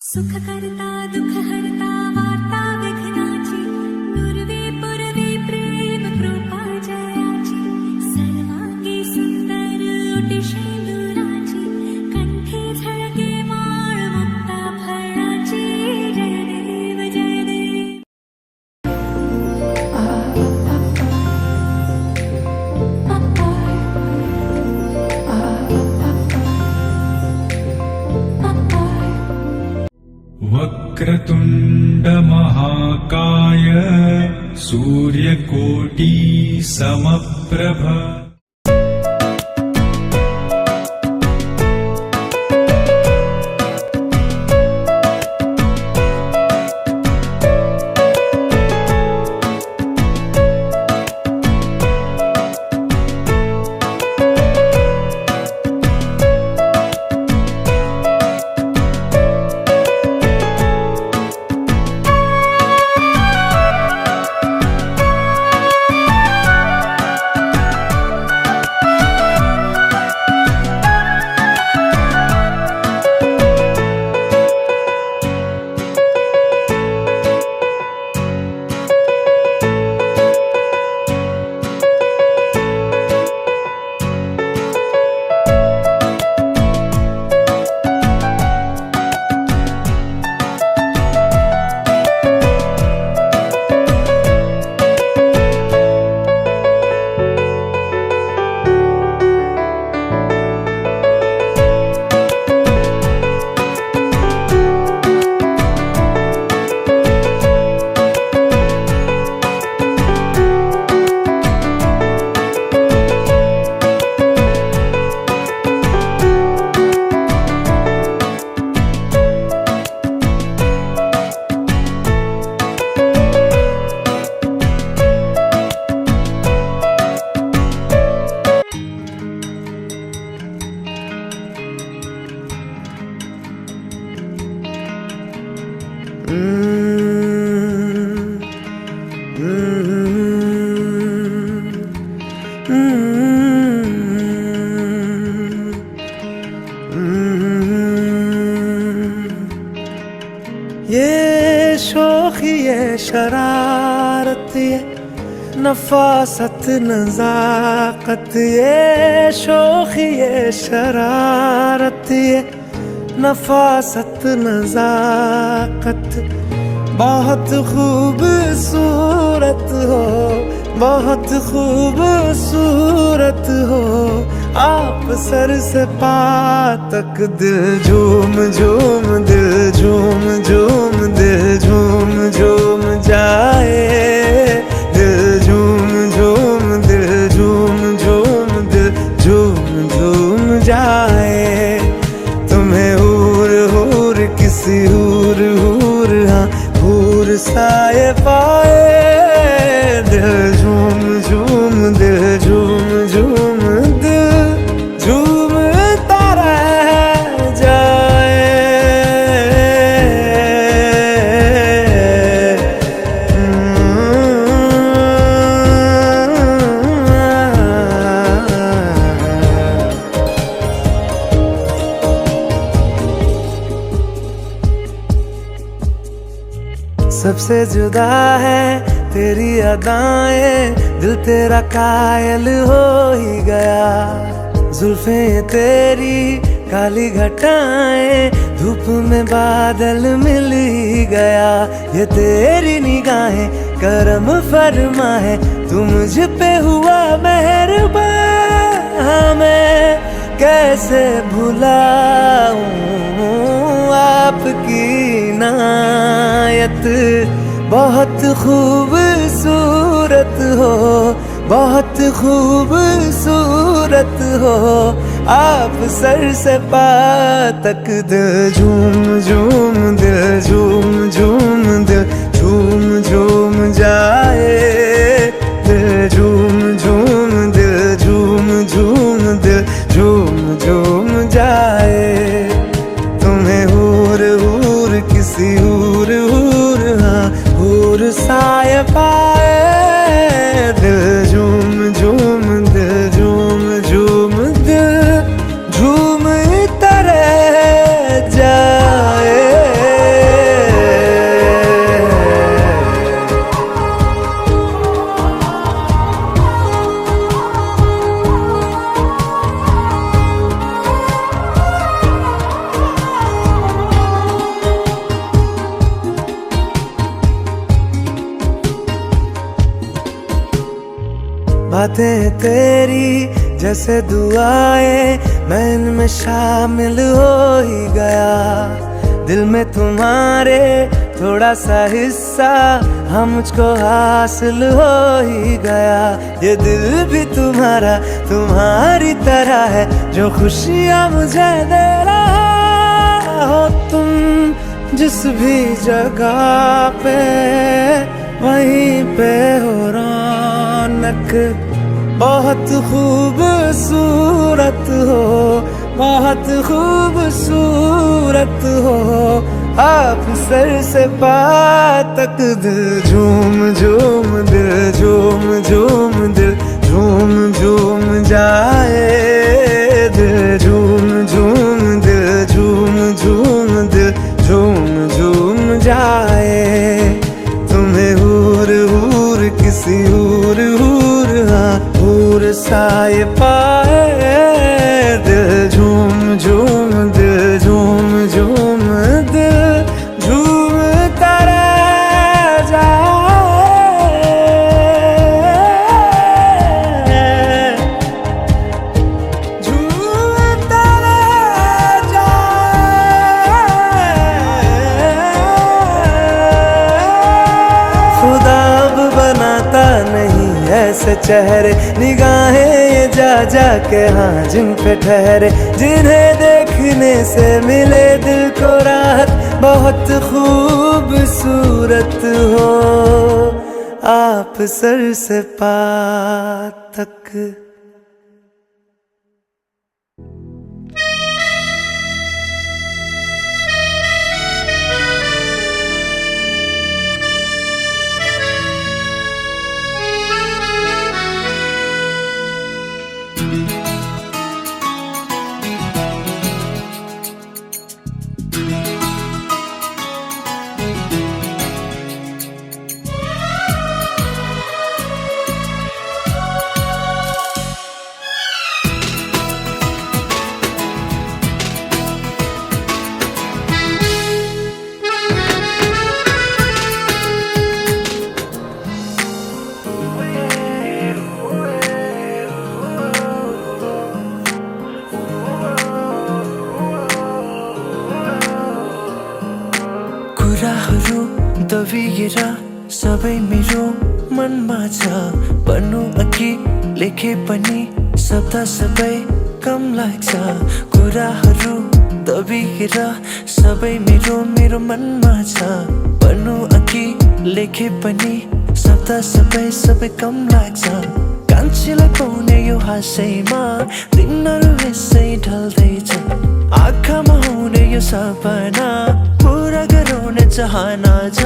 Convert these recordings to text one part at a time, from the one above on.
सुख करता दुख हरता वार्ता विघ्नाची पूर्वे पूर्वे प्रेम कृपा जयाची सर्वांगी सुंदर ओटी शेंदुराची कंठी झळके माळ मुक्ता फळाची जय देव जय देव. वक्रतुंड महाकाय सूर्यकोटि समप्रभ. ये शोखी ये शरारत ये नफासत नजाकत ये शोखी ये शरारत ये नफासत नजाकत बहुत खूबसूरत हो बहुत खूबसूरत हो आप सर से पा तक दिल झूम झूम दिल झूम झूम दिल झूम झूम जाए दिल झूम झूम दिल झूम झूम दिल झूम झूम जाए तुम्हें हूर हूर किसी हूर हूर हाँ हूर साए पाए दिल झूम झूम दिल झूम झूम दिल झूमता रह जाए. सबसे जुदा है तेरी अदाएं दिल तेरा कायल हो ही गया जुल्फें तेरी काली घटाएं धूप में बादल मिल ही गया ये तेरी निगाहें करम फरमा है तू मुझ पे हुआ मेहरबान मैं कैसे भुलाऊं आपकी इनायत बहुत खूबसूरत हो बहुत खूबसूरत हो आप सर से पा तक दिल झूम झूम दिल झूम झूम दिल झूम झूम जाए दिल झूम झूम दिल झूम झूम दिल झूम झूम जाए तुम्हें हूर हूर किसी हूर हूर हाँ हूर साए पाए दिल झूम झूम दिल झूम झूम दिल झूम तरह जाए. बातें तेरी जैसे दुआएं, मैं इनमें शामिल हो ही गया। दिल में तुम्हारे थोड़ा सा हिस्सा हम मुझको हासिल हो ही गया। ये दिल भी तुम्हारा तुम्हारी तरह है, जो खुशियाँ मुझे दे रहा हो तुम जिस भी जगह पे, वहीं पे हो रौनक। बहुत खूबसूरत हो, बहुत खूबसूरत हो, आप सर से पाँव तक। दिल झूम झूम, दिल झूम झूम, दिल झूम झूम जाए। दिल झूम झूम, दिल झूम झूम, दिल झूम झूम जाए। तुम्हें हूर हूर किसी हूर हूर, हाँ हूर साए पाए। दिल झूम झूम, दिल झूम झूम, दिल झूमता रह जाए। झूमता रह जाए। खुदा अब बनाता नहीं ऐसे चेहरे, निगाहें ये जा जा के हाँ जिन पे ठहरे, जिन्हें देखने से मिले दिल को राहत। बहुत खूबसूरत हो, आप सर से पाँव तक। कुराहरू दबिएर सबै मेरो मनमा छ। भन्नु अघि लेखे पनि शब्द सबै कम लाग्छ। कुराहरू दबिएर सबै मेरो मनमा छ। भन्नु अघि लेखे पनि शब्द सबै कम लाग्छ। कान्छीलाई पाउने यो हाँसैमा दिनहरू यसै ढल्दैछ। आँखामा हुने यो सपना पूरा गराउने चाहना छ।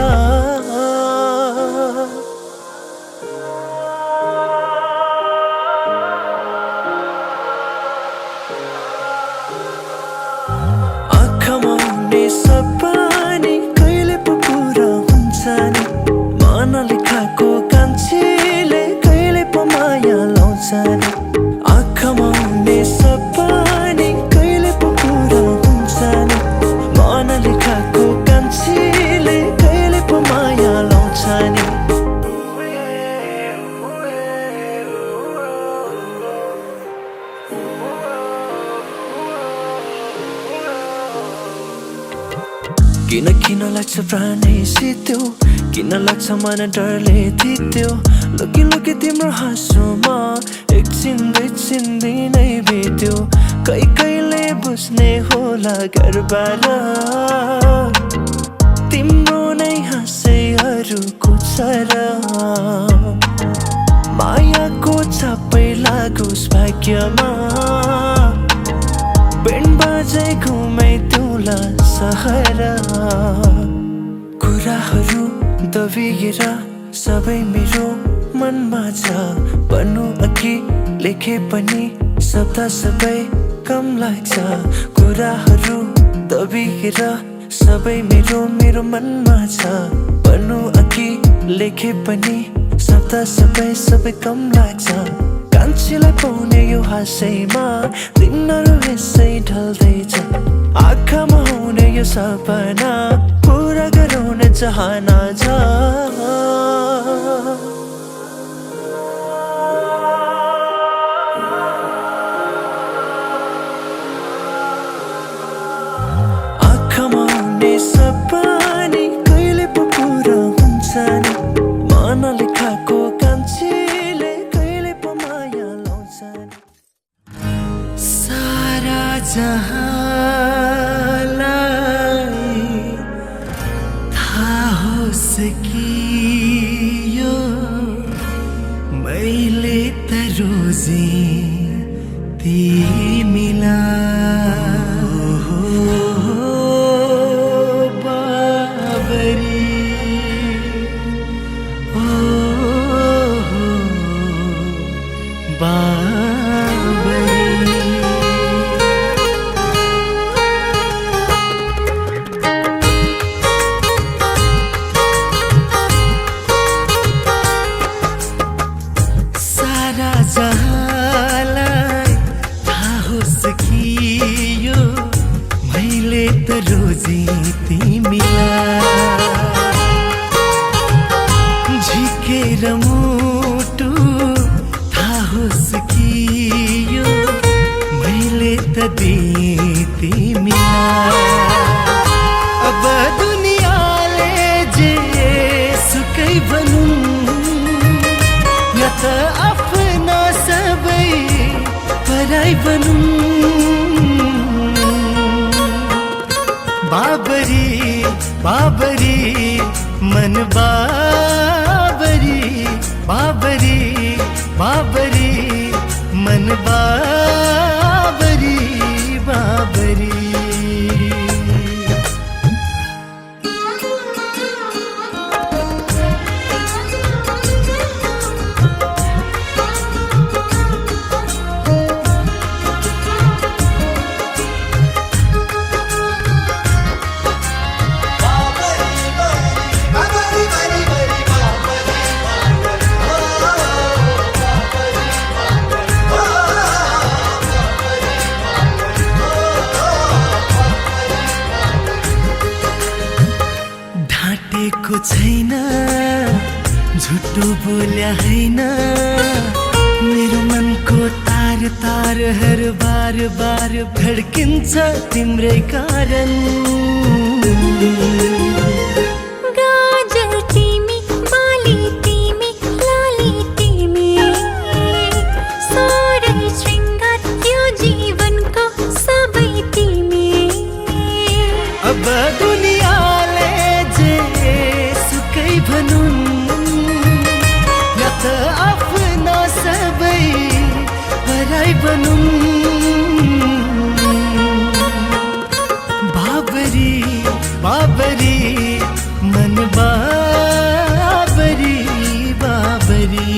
आँखामा हुने सपना कहिले पो पूरा हुन्छ नि। मनले खाएको कान्छीले कहिले पो माया लाउँछ नि। आँखामा हुने सपना कहिले पो पूरा हुन्छ नि। मनले खाएको कान्छीले कहिले पो माया लाउँछ नि। किन लाग्छ प्राणै सित्यो, किन लाग्छ मन डरले थित्यो। लुकी तिम्रो हाँसोमा एकछिन दुईछिन दिनै बित्यो। कहिले बुझ्ने होला घरबाट तिम्रो नै हाँसैहरूको छ र। मायाको छापै लागोस् भाग्यमा, बेन बाजै घुमै तुला सहर। कुराहरू दबिएर सबै मेरो मनमा छ। भन्नु अघि लेखे पनि शब्द सबै कम लाग्छ। कुराहरू दबिएर सबै मेरो मनमा छ। भन्नु अघि लेखे पनि शब्द सबै कम लाग्छ। कान्छीलाई पाउने यो हाँसैमा दिनहरू यसै ढल्दैछ। आँखामा हुने यो सपना पूरा गराउने चाहना छ। सकियो मैले त रोजे तिमीलाई बाबरी बाबरी सारा जहालाई थाहा होस् कि यो मैले त रोजे तिमीलाई झिकेर मुटु थाहा होस् कि यो मैले त दिएँ तिमीलाई अब दुनियाँले जे सुकै भनुन् या त आफ्ना सबै पराई बनुन् बाबरी बाबरी मन बाबरी बाबरी बाबरी मन बाबरी बाबरी ढाँटेको छैन झुटो बोल्या हैन मेरो मनको तार तार हर बार बार धड्किन्छ तिम्रै कारण गाजल तिमी बाली तिमी लाली तिमी सारै शृङ्गार यो जीवनको सबै तिमी अब दुनियाँले जे सुकै भनुन् या त आफ्ना सबै पराई बनुन् बाबरी बाबरी मन बाबरी बाबरी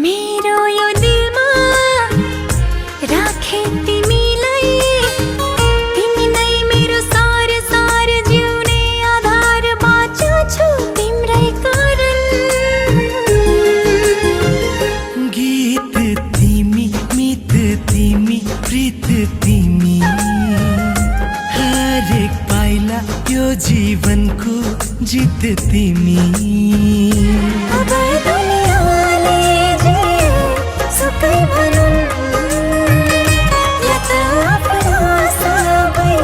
मेरो यो दिलमा राखे तिमीलाई तिमी नै मेरो सार सार जिउने आधार बाँच्यो छु तिम्रै कारण गीत तिमी मित तिमी प्रीत तिमी हरेक पाइला यो जीवनको जित तिमी अब दुनियाँले जे सुकै भनुन् या त आफ्ना सबै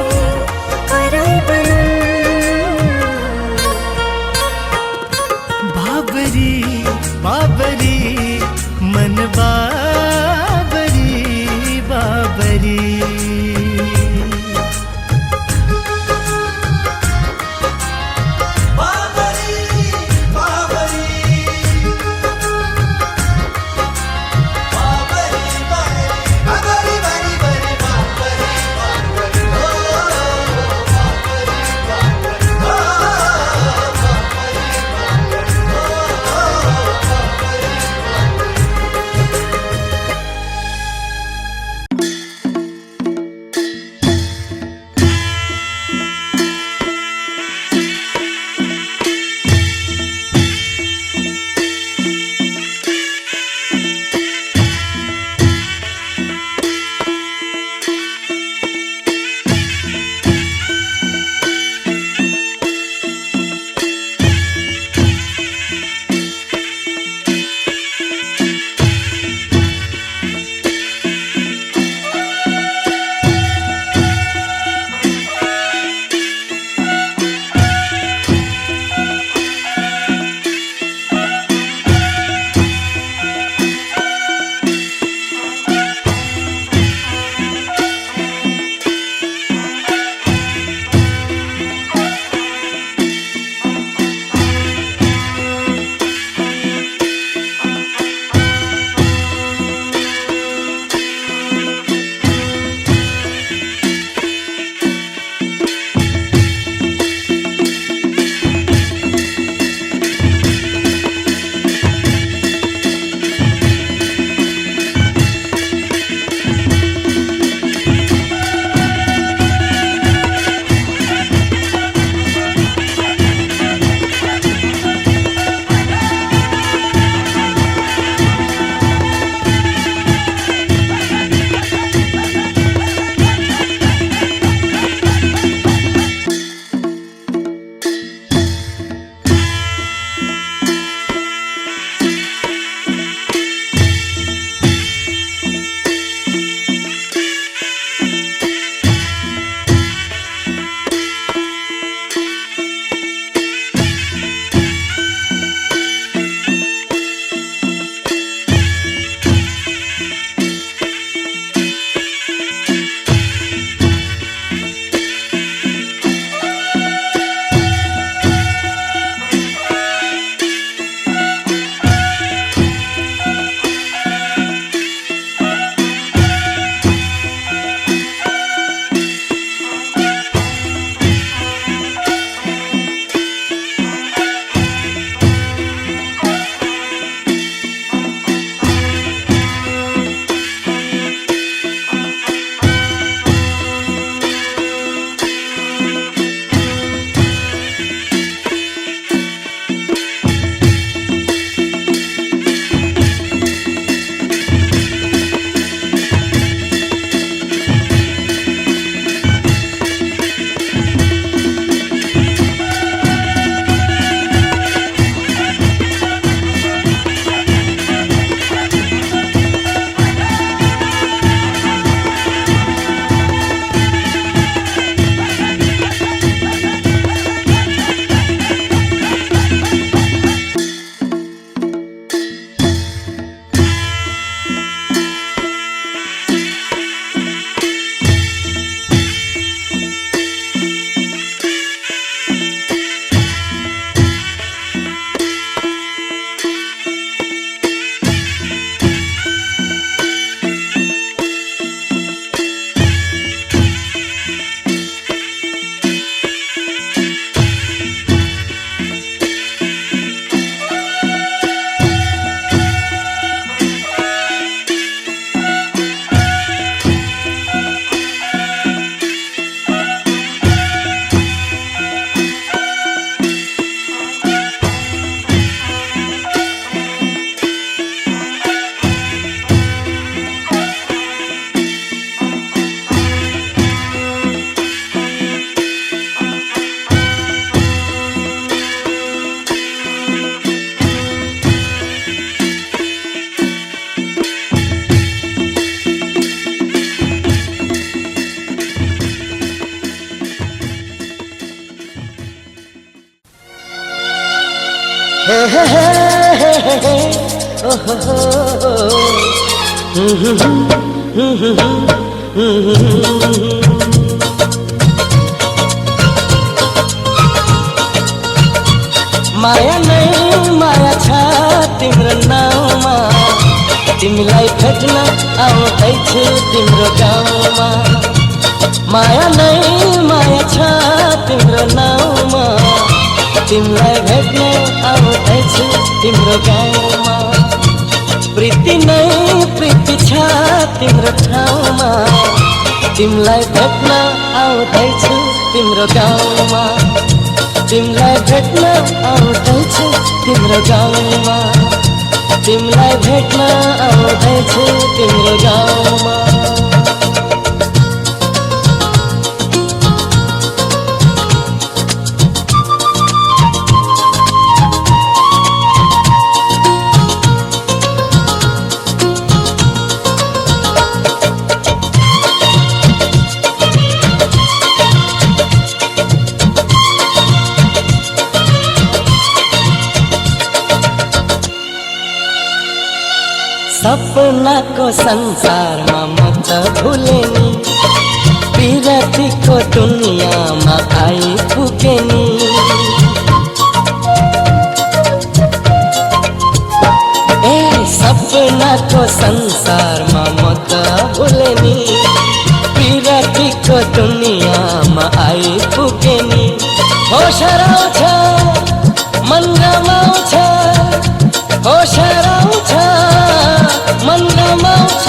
पराई बनुन् बाबरी बाबरी मन बाबरी बाबरी बाबरी बाबरी हे हे हे हे हे हे ओ हो माया नहीं माया छ तिम्रो नाउँमा तिमीलाई भेट्न आउँदैछु तिम्रो गाउँमा माया नहीं माया छ तिम्रो नाउँमा तिमीलाई भेट्न आउँदैछु तिम्रो गाउँमा प्रीति नहीं प्रीति छ तिम्रो ठाउँमा तिमीलाई भेट्न आउँदैछु तिम्रो गाउँमा तिमीलाई भेट्न आउँदैछु तिम्रो गाउँमा तिमीलाई भेट्न आउँदैछु तिम्रो गाउँमा सपनाको संसारमा म त भुलेनी विरतीको दुनियाँमा आइपुगेनी ए सपनाको संसारमा म त भुलेनी विरतीको दुनियाँमा आइपुगेनी होस हराउँछ मन रमाउँछ होस हराउँछ मन रमाउँछ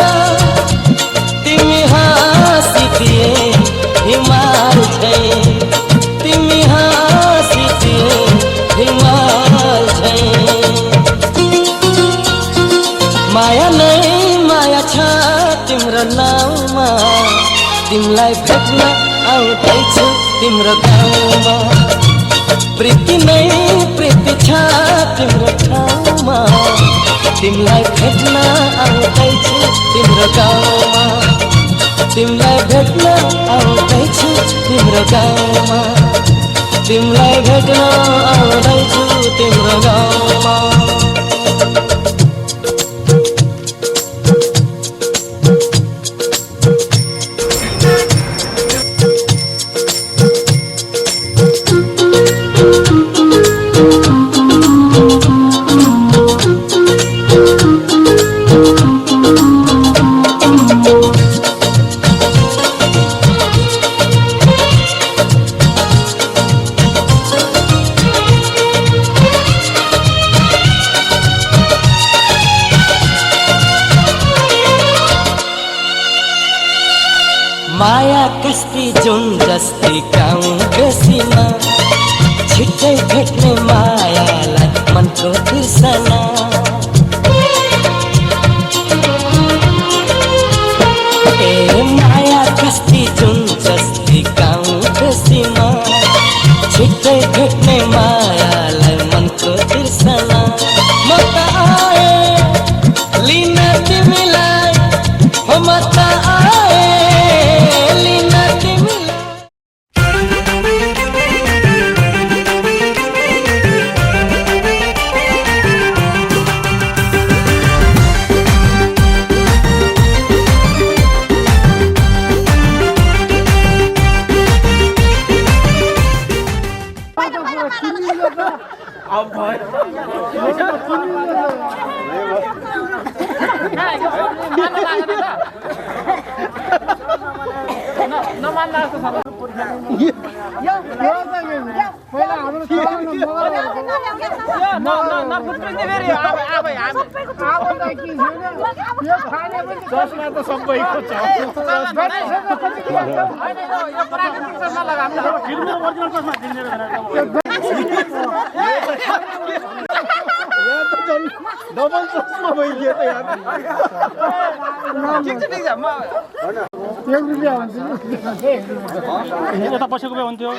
तिमी हाँसिदिए हिमाल छै तिमी हाँसिदिए हिमाल छै माया नै माया छ तिम्रो नाउँमा तिमीलाई भेट्न आउँदैछु तिम्रो गाउँमा प्रीति नै प्रीति छ तिम्रो ठाउँमा तिमीलाई भेट्न आउँदैछु तिम्रो गाउँमा तिमीलाई भेट्न आउँदैछु तिम्रो गाउँमा तिमीलाई भेट्न आउँदैछु तिम्रो गाउँमा माया कस्ती जुन जस्ती गाउँ बेसीमा छिट्टै भेट्ने मायालाई मनको तिर्सना ए माया कस्ती जुन जस्ती गाउँ बेसीमा छिट्टै भेट्ने मायालाई मनको तिर्सना म त आए लिन तिमीलाई हो म त आए डबल चस्मा भइदियो त यार ठिक छ म यता बसेको भए हुन्थ्यो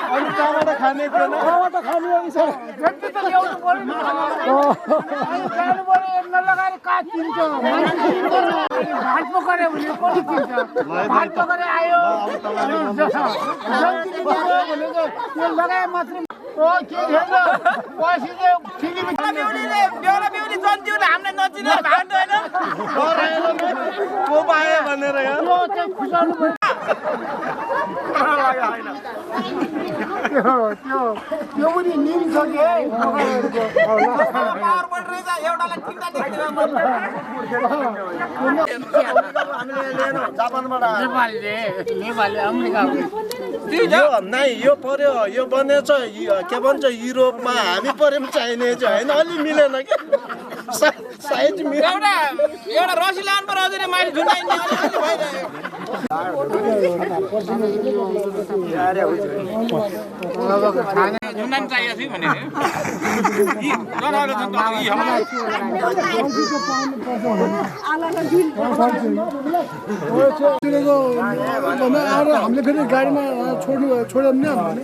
अनि टमाटर खाने थिएन टमाटर खानु अनि सर जति त ल्याउनु पर्यो नि जानु पर्यो नलगाएर का किन्छ भात पकाएर भने पनि किन्छ भात पकाएर आयो भनेको त्यो लगाए मात्रै ओ के छैन पछि चाहिँ फिल्म बेहुलीले बेहुला बेहुली जन्तिउले हामीले नचिने भात होइन को पायो भनेर यहाँ त्यो चाहिँ खुसाउनु पर्यो त्यो पनि निम छ कि नेपाली अमेरिका यो पर्यो यो बनेछ के भन्छ युरोपमा हामी पर्यौँ चाइनिज होइन अलि मिलेन कि साइज मिलेन एउटा रसी लाउनु पर्यो अझै माइल झुन्डाइने झुन्डान चाहिएको थियो भने हामीले फेरि गाडीमा छोड्यो नि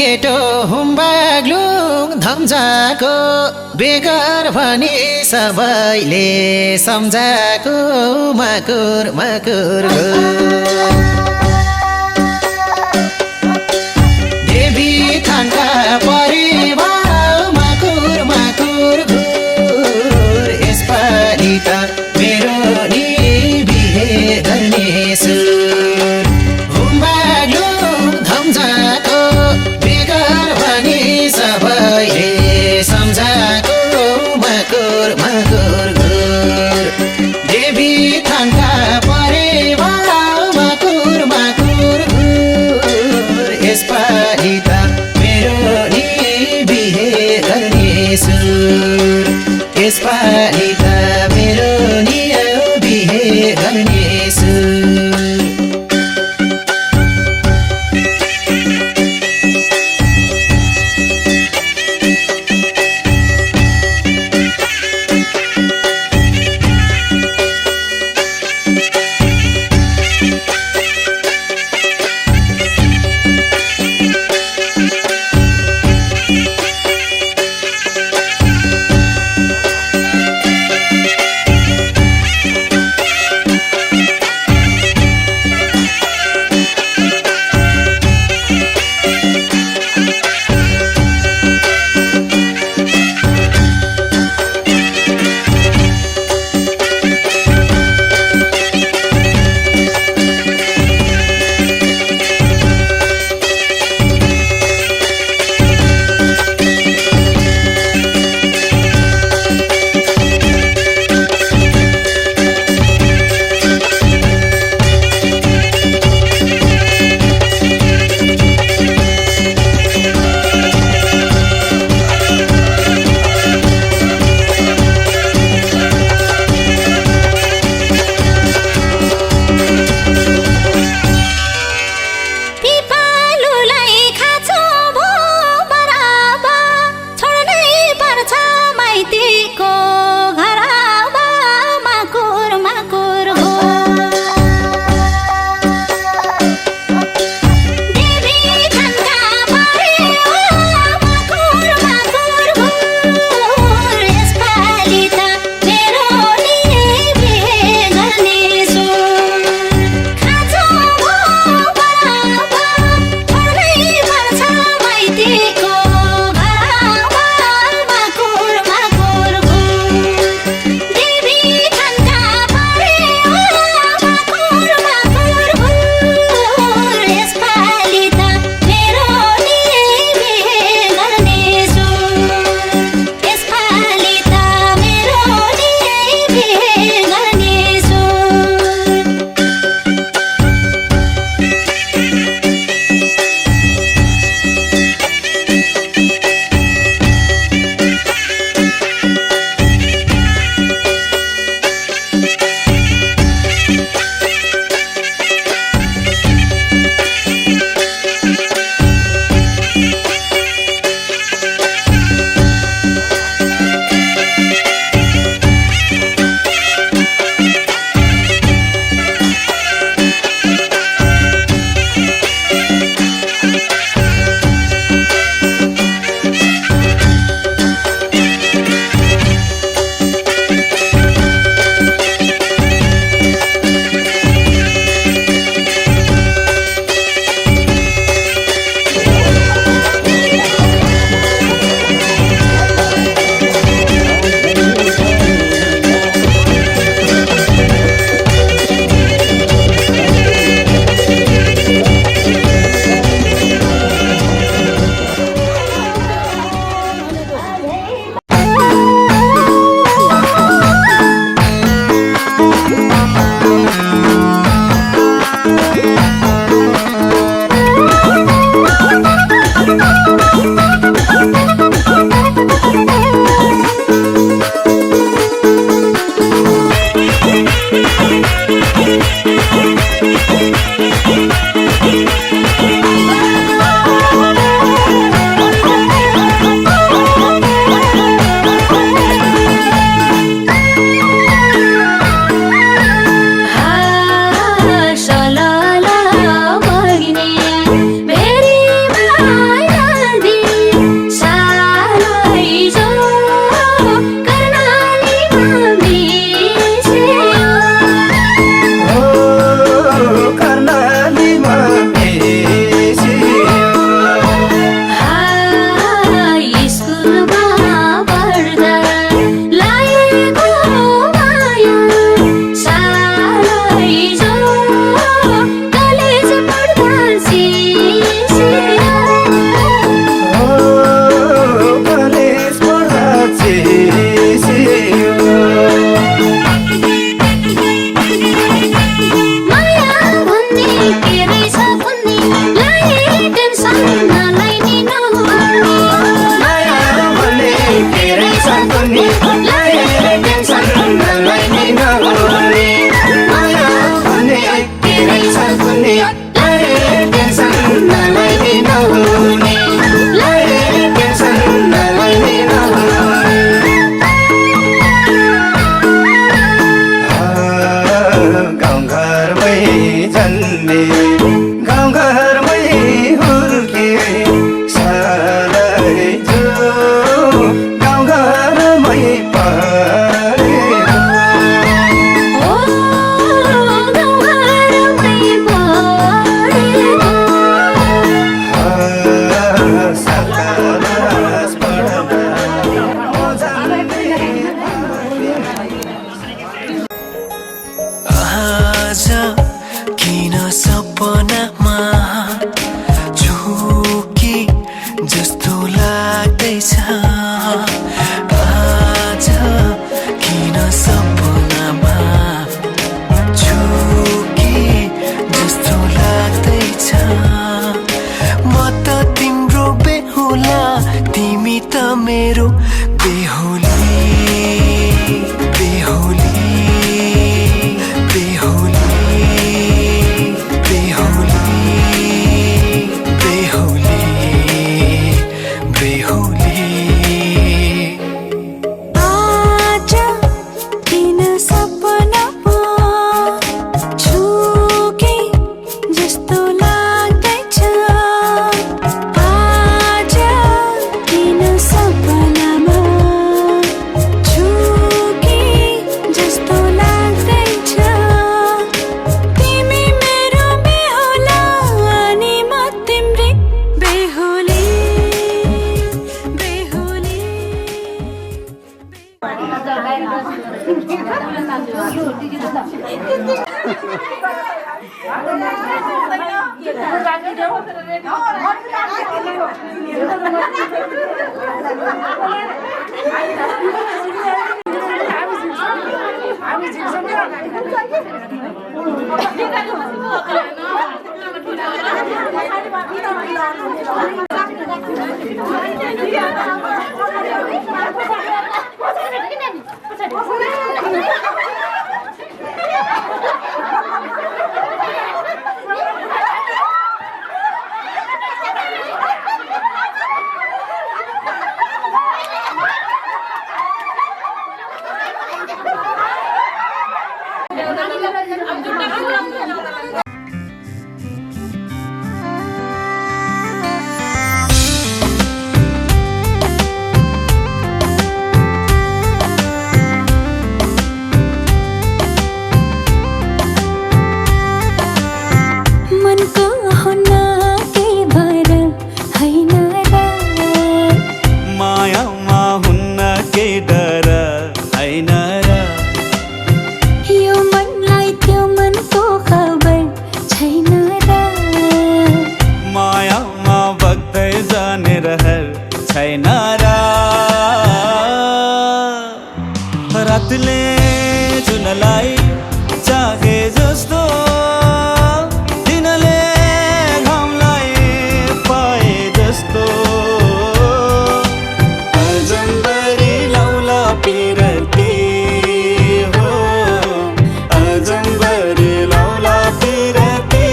केटो हुम्बाग्लुङ धम्जाको बेगर भनी सबैले सम्झाको मकुर मकुर देवी थानका परिवार मकुर मकुर घुर यसपालि त मेरो नि बिहे गर्ने सुर हुम्बाग्लुङ धम्जाको सबैले सम्झाको मकुर मकुर घुर देवी थानका परिवार मकुर मकुर घुर यसपालि त मेरो नि बिहे गर्ने सुर यसपालि त मेरो नि बिहे गर्ने सुर लाग्दैछ आज किन सपनामा छु कि जस्तो लाग्दैछ म त तिम्रो बेहुला तिमी त मेरो बेहुली बेहुली बेहुली बेहुली बेहुली आज किन सपनामा छु कि जस्तो लाग्दैछ आज किन सपनामा छु कि जस्तो लाग्दैछ तिमी मेरो बेहुला अनि म तिम्रै बेहुली बेहुली मनको हुना के भर हैन र मायामा हुन्न के डर हैन र यो मनलाई त्यो मनको खबर छैन र मायामा बग्दै जाने रहर छैन र रातले जुनलाई चाहे जस्तो दिनले घामलाई पाए जस्तो अजम्बरी लौला पिरती हो अजम्बरी लौला पिरती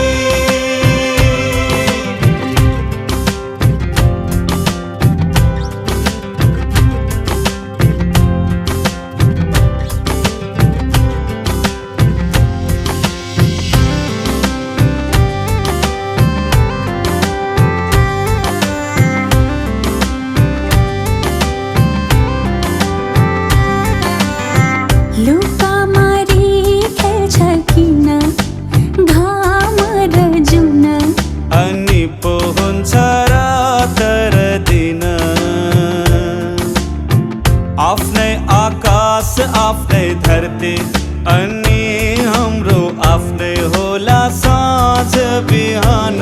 लुका मारी खेल्छ किन घाम र जुन अनि पो हुन्छ रात र दिन आफ्नै आकाश आफ्नै धरती अनि हाम्रो आफ्नै होला साँझ बिहान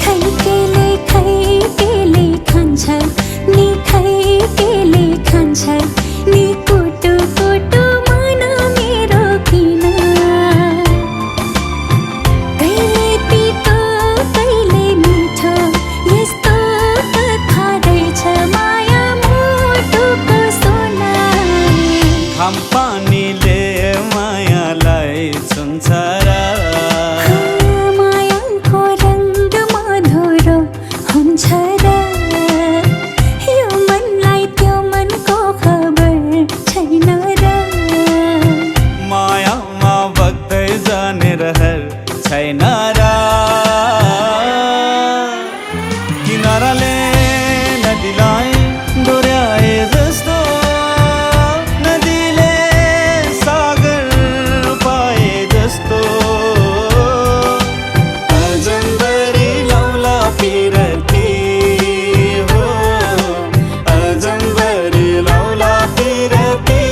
खैकेले खान्छ नि खैकेले खान्छ नि कुटु कुटु मन मेरो किन कहिले तितो कहिले मिठो यस्तो कथा रहेछ माया मुटुको सोना घाम पानीले मायालाई छुन्छ र मायाको रङ्ग मधुरो हुन्छ र यो मनलाई त्यो मनको खबर छैन र मायामा बग्दै जाने रहर छैन र किनाराले नदीलाई डोर्याए जस्तो नदीले सागर पाए जस्तो अजम्बरी लौला पिरती हो अजम्बरी लौला पिरती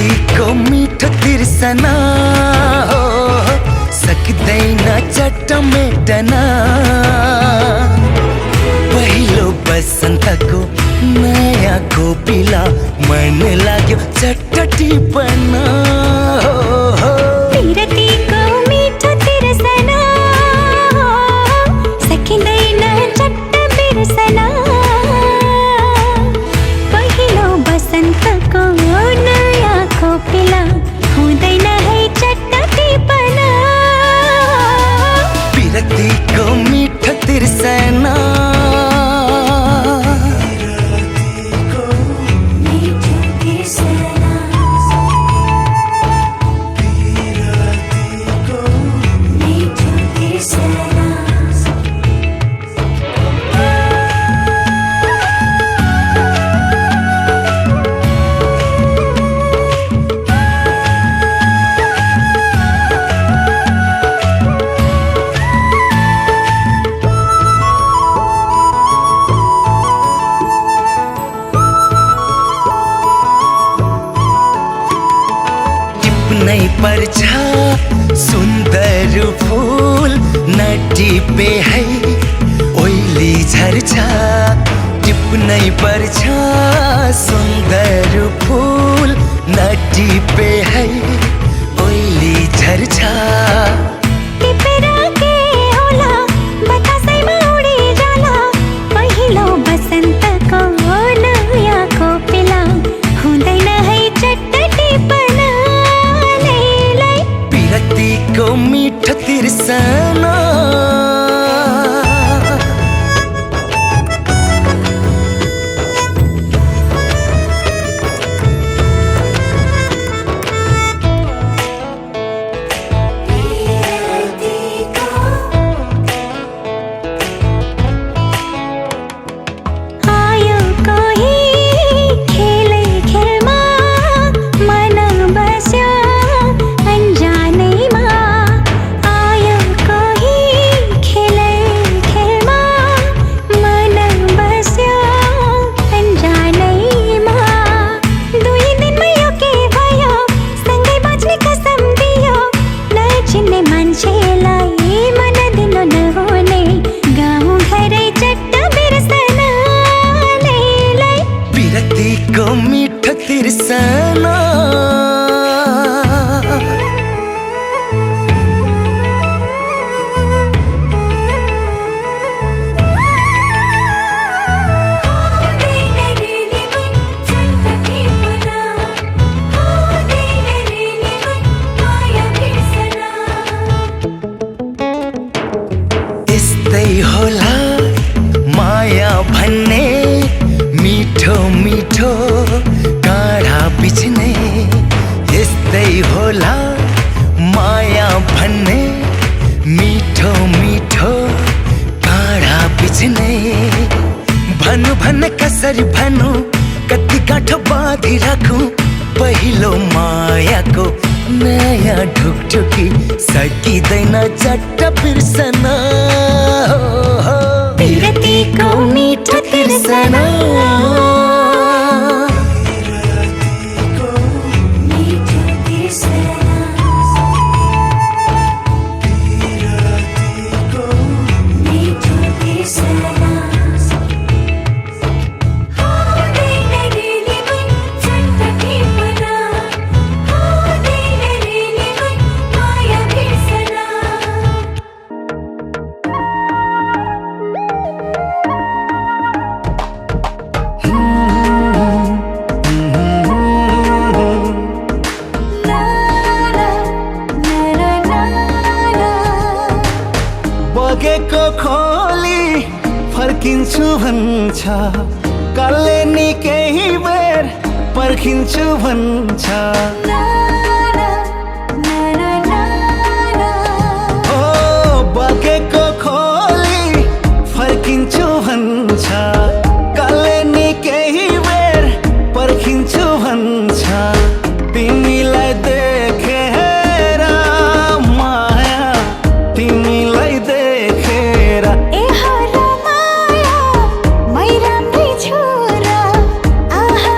विरतीको मिठो तिर्सना हो सक्दैन चट्ट मेटना पहिलो बसन्तको नयाँ कोपिला मन लाग्यो चट्ट टिपना विरतीको मिठो तिर्सना सकिँदैन चट्ट बिर्सना पहिलो बसन्तको नयाँ कोपिला हुँदैन है चट्ट टिपना विरतीको मिठो तिर्सना नै पर्छ सुन्दर फूल नटिपे है ओइली झर्छ टिप्नै पर्छ सुन्दर फूल नटिपे है ओइली झर्छ टिपेर के होला बतासैमा उडी जाला पहिलो बसन्तको नयाँ कोपिला हुँदैन है चट्ट टिपना विरतीको मिठो तिर्सना आयो कोही खेलै खेलमा मन बस्यो अन्जानैमा आयो कोही खेलै खेलमा मन बस्यो अन्जानैमा दुई दिनमै यो के भयो सँगै बाँच्ने कसम दियो नचिन्ने मान्छेलाई मन दिनु नहुने गाउँ घरै चट्ट बिर्सना विरतीको मिठो तिर्सना यस्तै होला माया भन्ने मिठो मिठो काँडा बिच्ने यस्तै होला माया भन्ने मिठो मिठो काँडा बिच्ने भन्नु भन्ने कसरी भन्नु कति गाँठो बाँधी राखौँ पहिलो मायाको नयाँ ढुकढुकी सकिँदैन चट्ट बिर्सना विरतीको मिठो तिर्सना बगेको खोली फर्किन्छु भन्छ कालले नि केही बेर पर्खिन्छु भन्छ ओ बगेको खोली फर्किन्छु भन्छ कालले नि केही बेर पर्खिन्छु भन्छ तिमीलाई देखेर माया तिमीलाई देखेर ए हरा माया मै राम्रै छु र आहा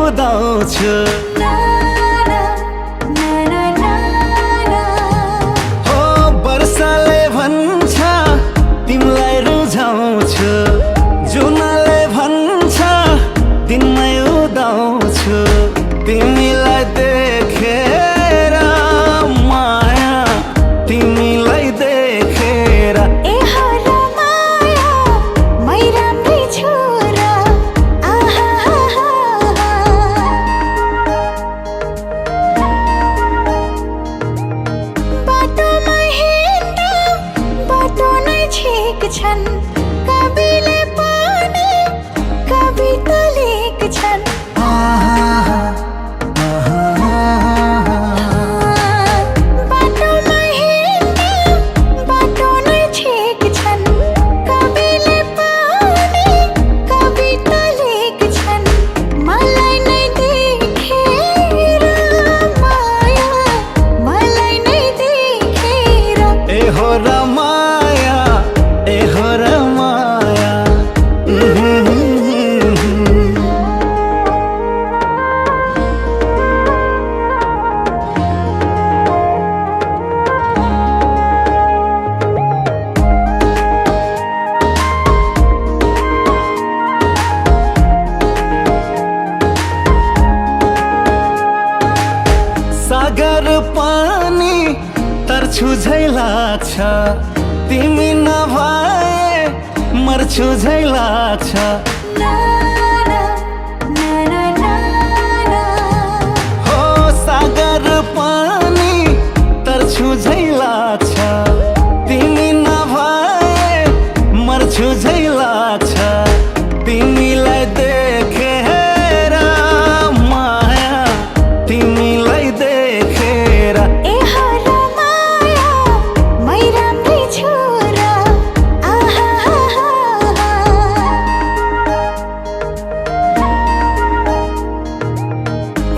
उदाउँछु हो वर्षाले भन्छ तिमीलाई रुझाउँछु जुनले भन्छ दिनमै उदाउँछु तिमीलाई देखेर माया तिमीलाई देखेर ए हो र माया मै राम्रै छु र बाटोमा हिँड्दा बाटो नै छेक्छन् कविले पनि कविता लेख्छन् बाटोमा हिँड्दा बाटो नै छेक्छन् कविले पनि कविता लेख्छन् मलाई नै देखेर माया मलाई नै देखेर ए हो र माया ए हो र माया सागर पानी तर्छु झै लाग्छ तिमी नभए मर्छु झै लाग्छ हो सागर पानी तर्छु झै लाग्छ तिमी नभए मर्छु झै लाग्छ तिमीलाई देखेर माया तिमीलाई देखेर ए हो र माया मै राम्रै छु र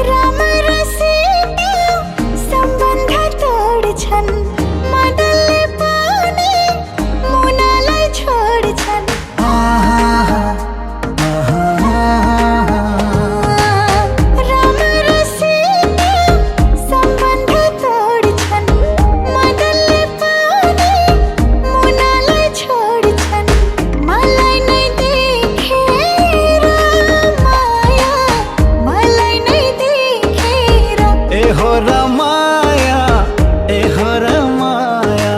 राम र सीता सम्बन्ध तोड्छन् मदनले पनि मुनालाई छोड्छन् राम र सीता सम्बन्ध तोड्छन् मदनले पनि मुनालाई छोड्छन् मलाई नै देखेर माया मलाई नै देखेर ए हो र माया ए हो र माया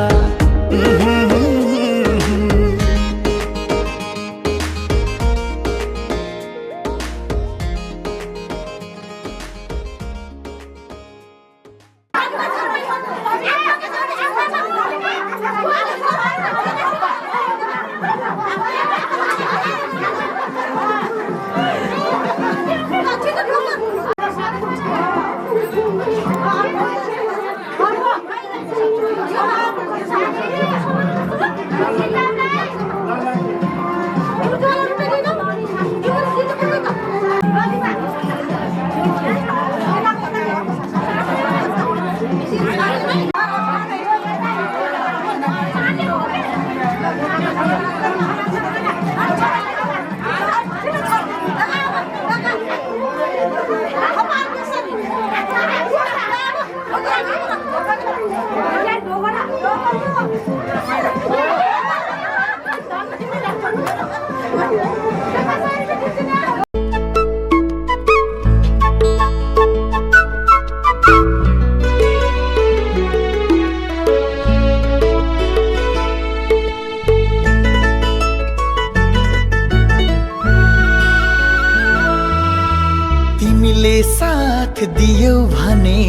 तिमीले साथ दियौ भने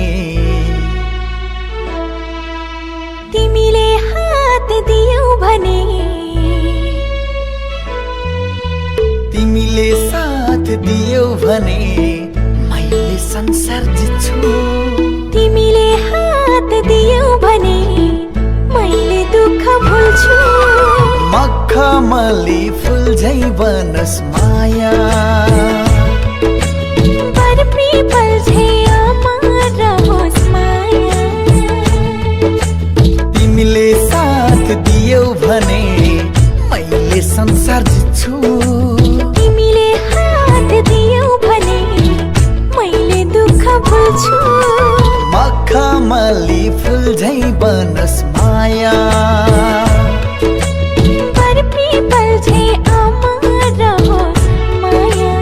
तिमीले हात दियौ भने तिमीले साथ दियौ भने मैले संसार जित्छु तिमीले हात दियौ भने मैले दुःख भुल्छु मखमली फुल झै बनोस् माया बर पीपल झै अमर रहोस् माया तिमीले साथ दियौ भने मैले संसार जित्छु तिमीले हात दियौ भने मखमली फुल झै बनोस् माया पीपल झै अमर रहोस् माया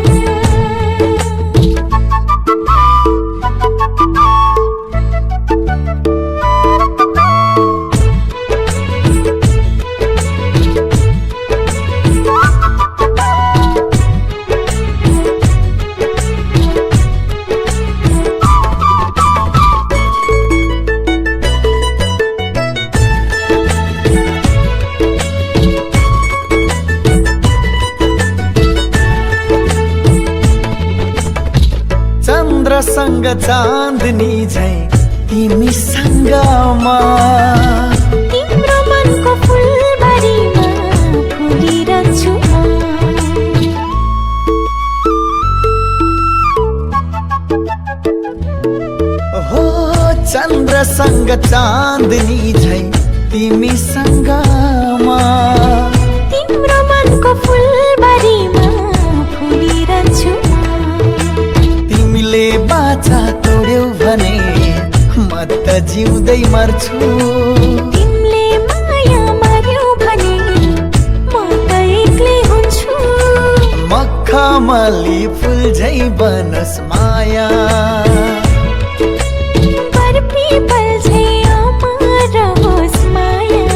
चन्द्रसँग चाँदनी झै तिमीसँग म तिम्रो मनको फुलबारीमा फुलिरहन्छु हो चन्द्रसँग चाँदनी झै तिमीसँग म तिम्रो मनको फुलबारीमा फुलिरहन्छु तिमीले बाचा तोड्यौ भने म त जिउँदै मर्छु तिमीले माया मार्यौ भने म त एक्लै हुन्छु मखमली फुल झै बनोस् माया पीपल झै अमर रहोस् माया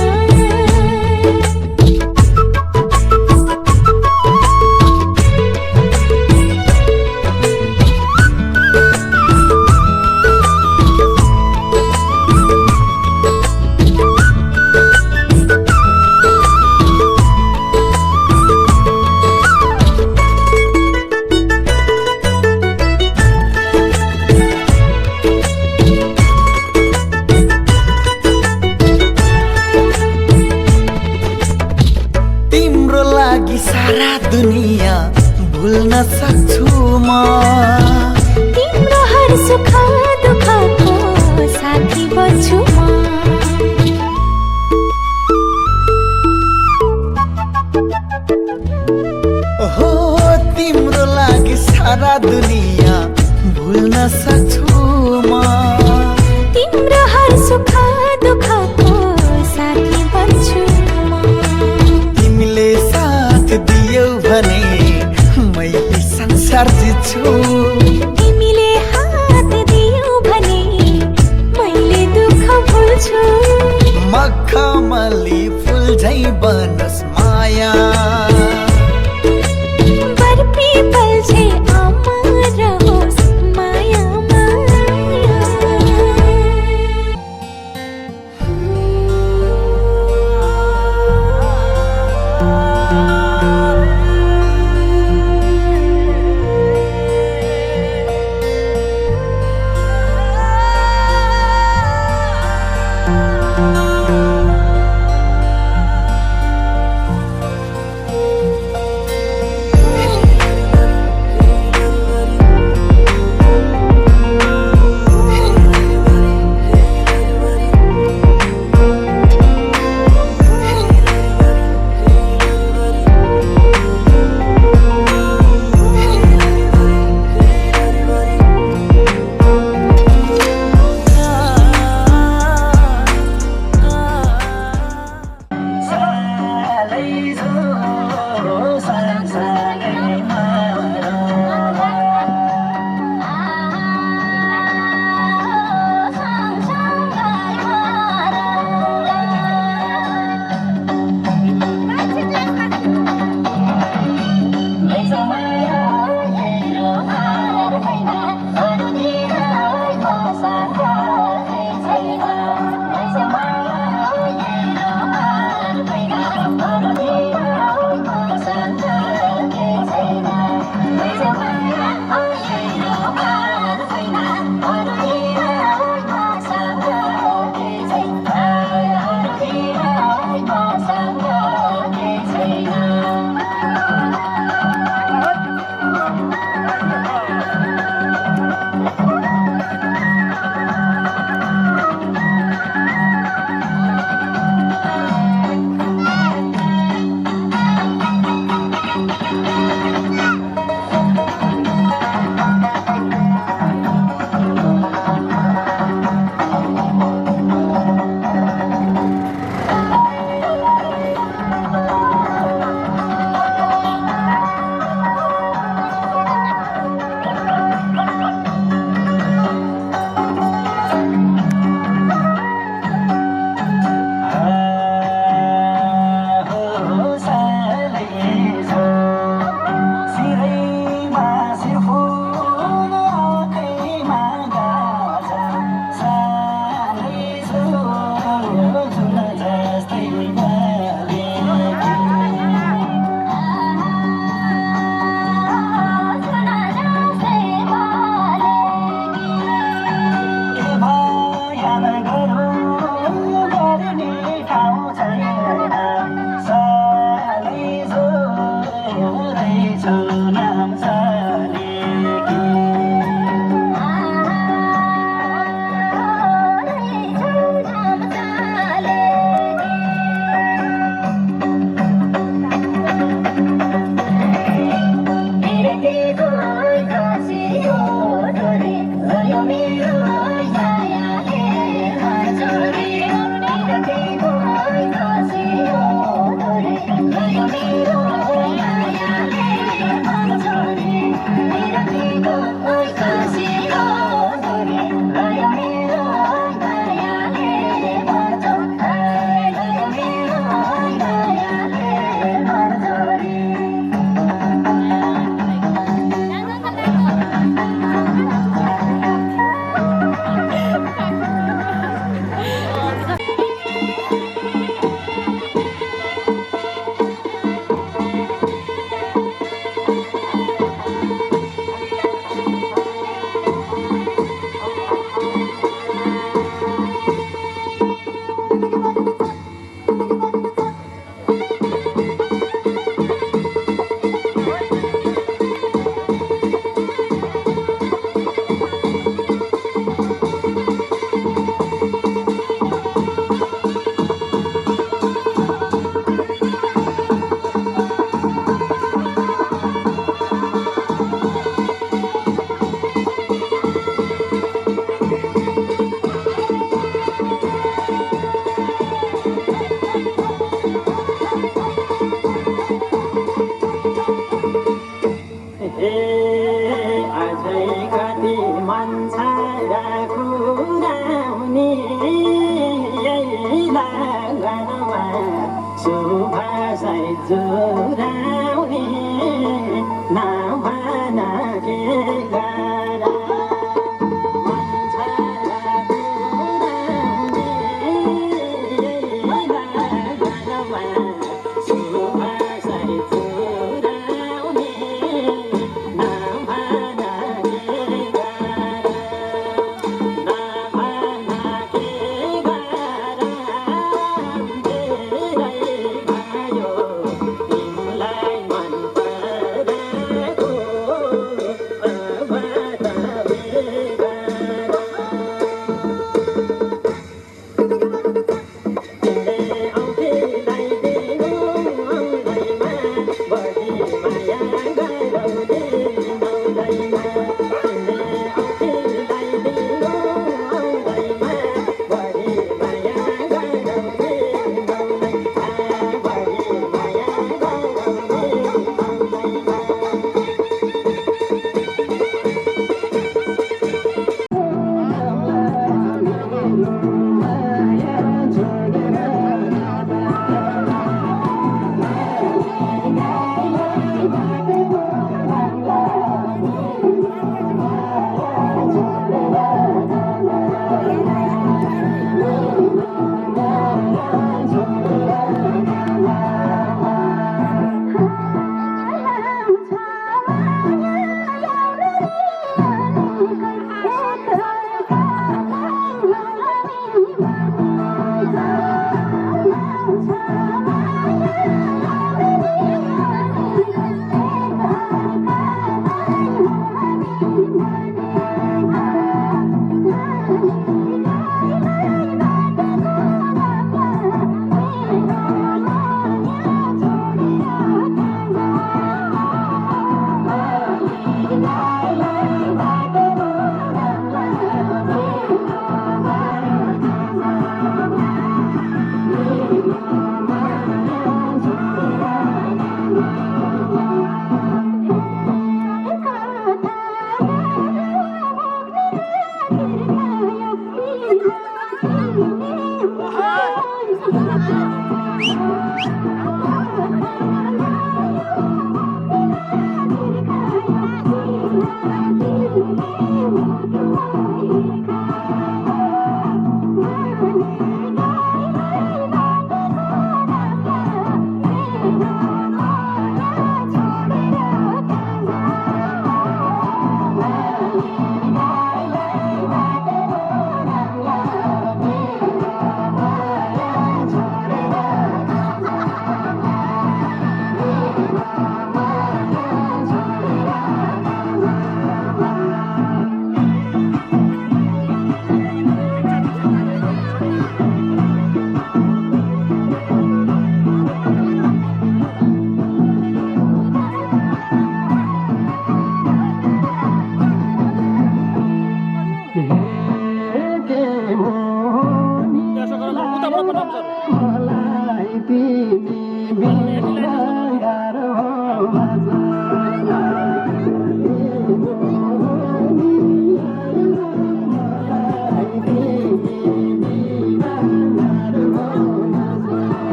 सारा दुनिया भुल्न सक्छु म तिम्रो हर सुख दुःखको साथी बन्छु हो तिम्रो लागि सारा दुनिया भुल्न सक्छु म तिम्रो हर सुख दुःखको साथी बन्छु तिमीले साथ दियौ भने मैले संसार जित्छु तिमीले हात दियौ भने मैले दुःख भुल्छु मखमली फुल झै बनोस् माया पीपल झै अमर रहोस् मायामा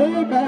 Hey,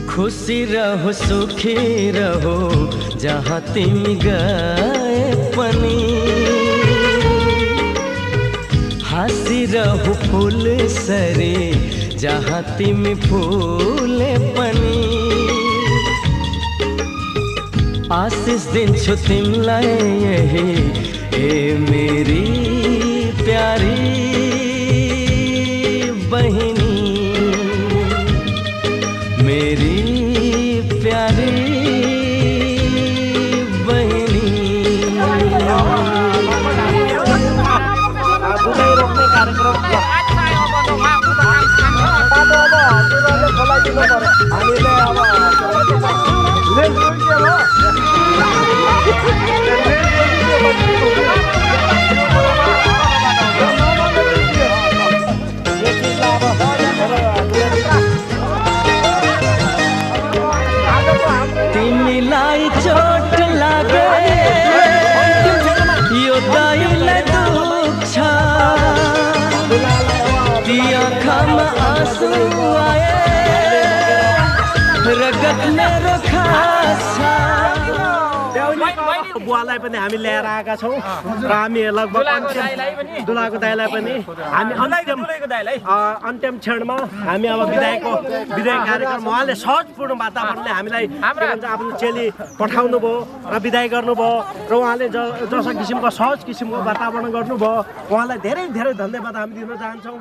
खुशी रहो सुखी रहो जहाँ तिमी गए पनि हाँसी रहो फूल सरी जहाँ तिमी फूले पनि आशीष दिन्छु तिमीलाई यही ए मेरी प्यारी बहिनी मेरी प्यारी बहिनी तिमीलाई चोट लागे यो दाइलाई दुख छ ती आँखामा आँसु आए रगत मेरो खास छ बुवालाई पनि हामी ल्याएर आएका छौँ र हामी लगभग दुलाको दाइलाई पनि हामी अन्त्यम क्षणमा हामी अब विदाय कार्यक्रम उहाँले सहजपूर्ण वातावरणले हामीलाई आफ्नो चेली पठाउनु भयो र विदाय गर्नुभयो र उहाँले जस्तो किसिमको सहज किसिमको वातावरण गर्नुभयो उहाँलाई धेरै धेरै धन्यवाद हामी दिन चाहन्छौँ।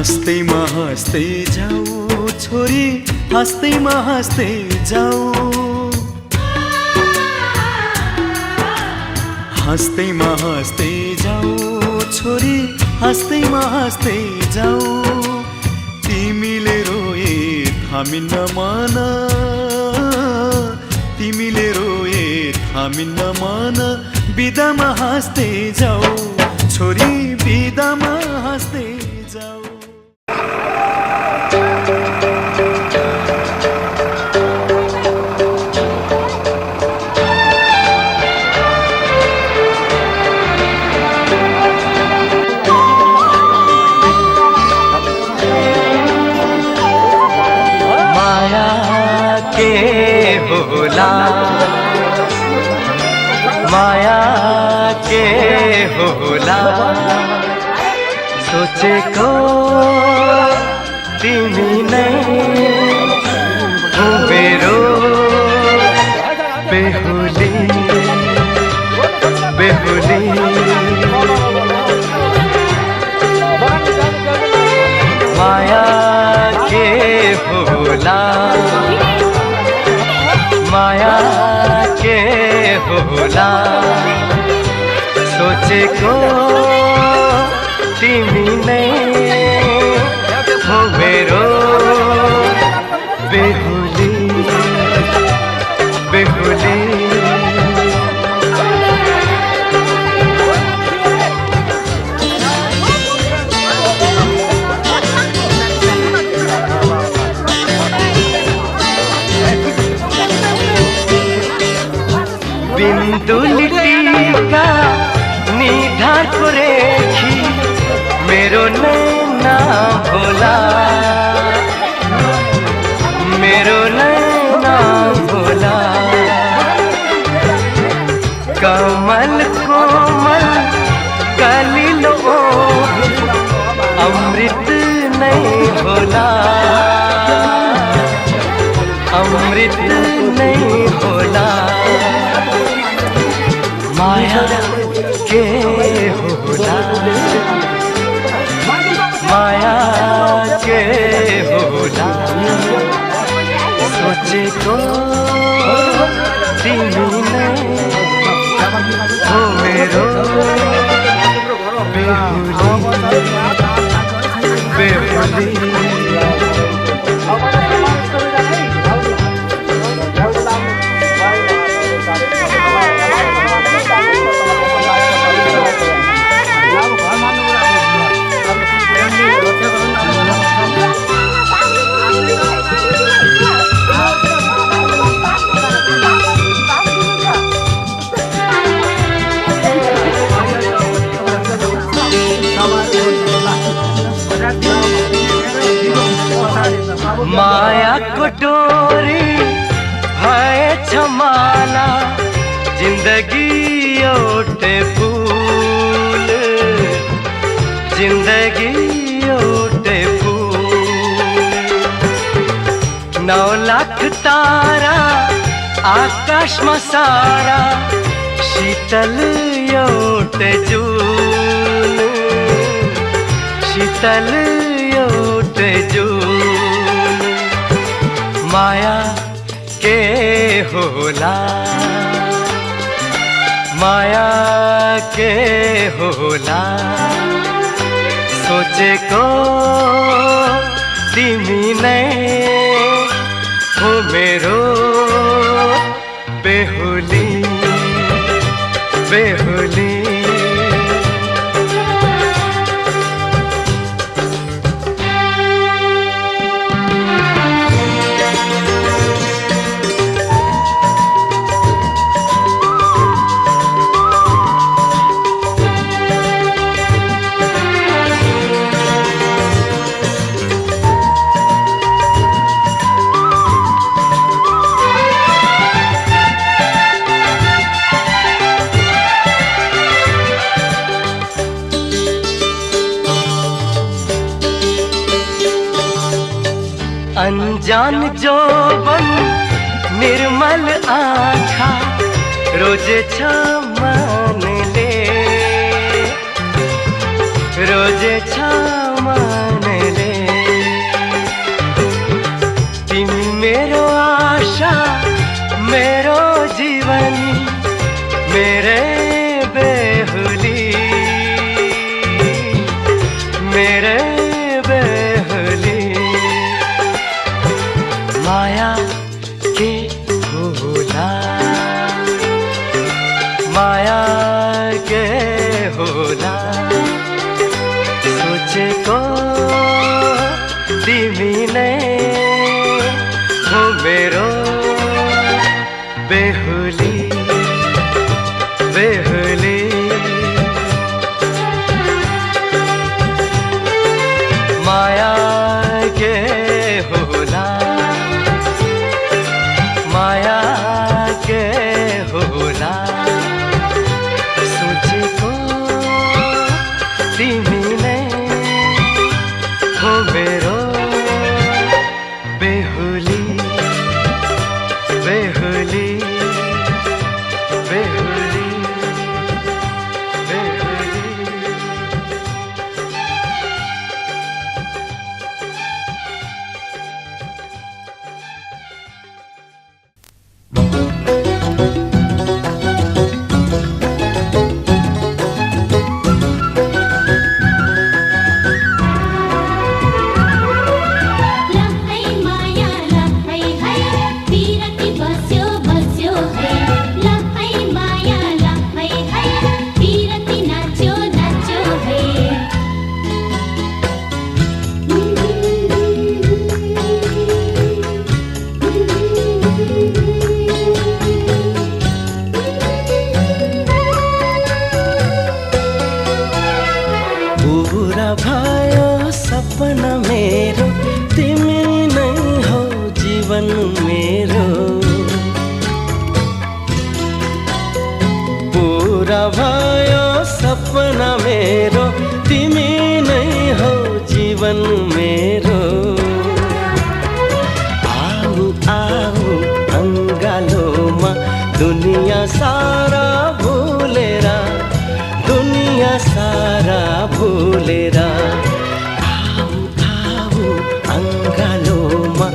हँस्दैमा हँस्दै जाऊ छोरी हँस्दैमा हँस्दै जाऊ हँस्दैमा हँस्दै जाऊ छोरी हँस्दैमा हँस्दै जाऊ तिमीले रोए थामिन्न मन तिमीले रोए थामिन्न मन बिदामा हाँस्दै जाऊ छोरी बिदामा हाँस्दै जाऊ। के होला माया के होला सोचेको तिमी नै हो मेरो बेहुली बेहुली माया के होला माया के होला सोचेको तिमी नै हो मेरो बेहुली बेहुली बिन्दुली टीका निधारको रेखी मेरो नैना भोला मेरो नैना भोला कमल कोमल कलिलो अमृत नहीं होला अमृत नहीं होला माया के होला माया के होला सोचेको तिमी नै हो मेरो बेहुली बेहुली माया को डोरी भएछ माला जिन्दगी एउटै फूल जिन्दगी एउटै फूल 9 लाख तारा आकाशमा सारा शीतल एउटै जून शीतल एउटै जून माया के होला माया के होला सोचेको तिमी नै हो मेरो बेहुली बेहुली अनजान जोबन निर्मल आँखा रोजे छ मनले रोजे छ मनले तिमी मेरो आशा मेरो जीवनी मेरे बेहुली मेरे बेहुली माया के होला माया के होला सोचेको तिमी नै हो मेरो बेहुली बेहुली माया के होला मेरो बेहुली बेहुली बेहुली बेहुली लहै माया लहै है पिरती बस्यो बस्यो है लहै माया लहै है पिरती नाच्यो नाच्यो है पूरा भयो सपना मेरो तिमी नै हो जीवन मेरो पूरा भयो सपना मेरो तिमी नै हो जीवन मेरो आऊ आऊ अङ्गालोमा दुनिया सारा भुलेर दुनिया सारा भुलेर आऊ आऊ अङ्गालोमा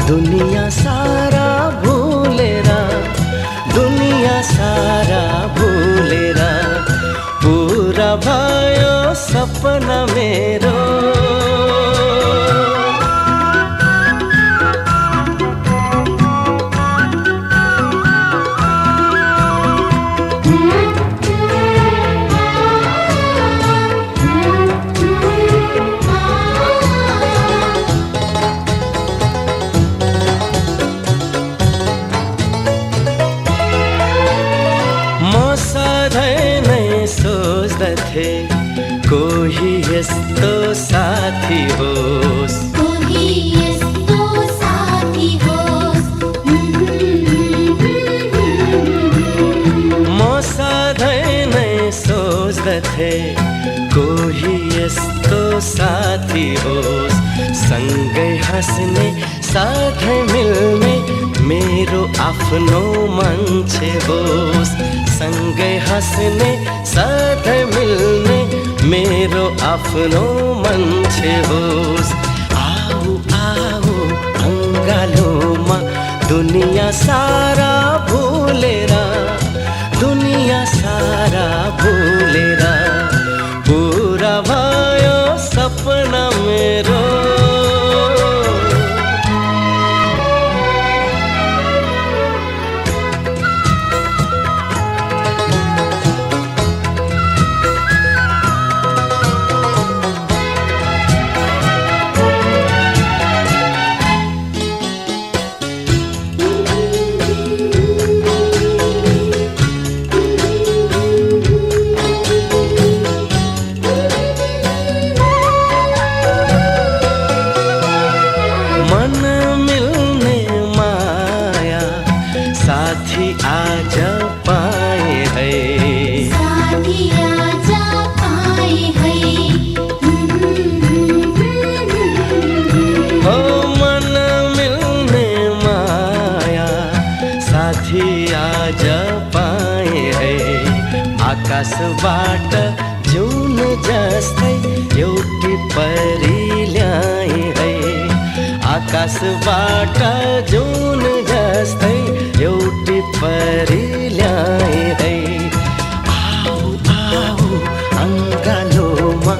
दुनिया सारा भुलेर दुनिया सारा भुलेर पूरा भयो सपना मेरो म सधैँ नै सोच्दथे कोही यस्तो साथी होस् कोही यस्तो साथी होस् म सधैँ नै सोच्दथे कोही यस्तो साथी होस् सँगै हाँस्ने साथै मिल्ने मेरो आफ्नो मान्छे होस् सँगै हाँस्ने साथै मिल्ने मेरो आफ्नो मान्छे होस् आऊ आऊ अङ्गालोमा दुनिया सारा भुलेर दुनिया सारा भुलेर पूरा भयो सपना मेरो मन मिल्ने माया साथी आज पाए है साथी आज पाए है हो मन मिल्ने माया साथी आज पाए है आकाशबाट जुन जस्तै एउटी परी ल्याए है आकाशबाट जुन जस्तै एउटी परी ल्याए है आऊ आऊ अङ्गालोमा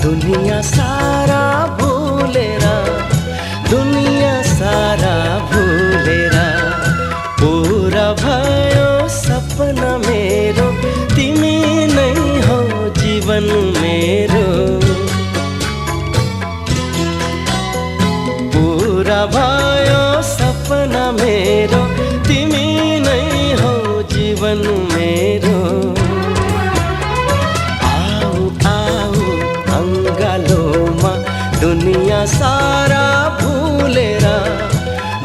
दुनिया सारा भुलेर दुनिया सारा भुलेर पूरा भयो सपना मेरो तिमी नै हो जीवन मेरो पूरा भयो सपना मेरो तिमी नै हो जीवन मेरो आऊ आऊ अङ्गालोमा दुनिया सारा भुलेर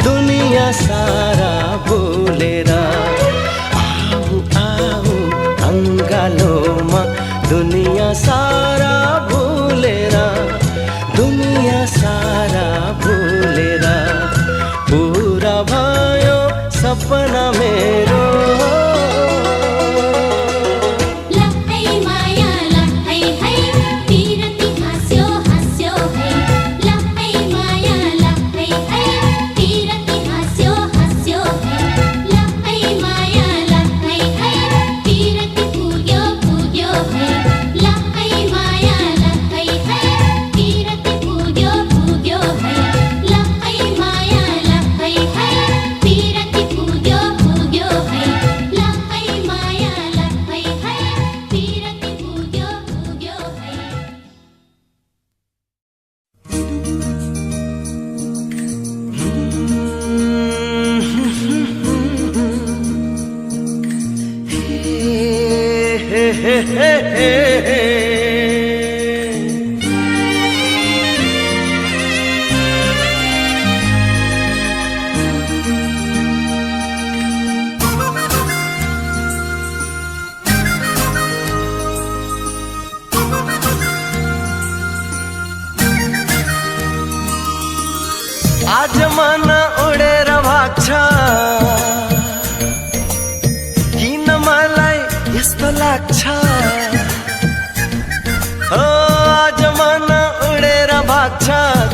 दुनिया सारा भुलेर आऊ आऊ अङ्गालोमा दुनिया सारा भुलेर दुनिया सारा आज मन उडेर भाग्छ किन मलाई यस्तो लाग्छ आज मन उडेर भाग्छ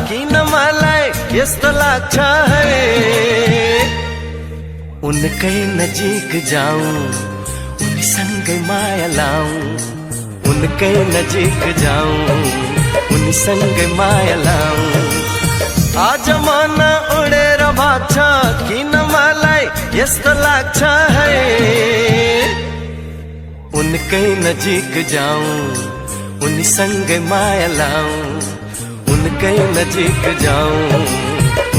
किन मलाई यस्तो लाग्छ उनकै नजिक जाऊं उनीसँगै माया लाऊं उनकै नजिक जाऊं उनीसँगै माया लाऊं आज मन उडेर भाग्छ किन मलाई यस्तो लाग्छ उनकै नजिक जाऊं उनीसँगै माया लाऊं उनकै नजिक जाऊं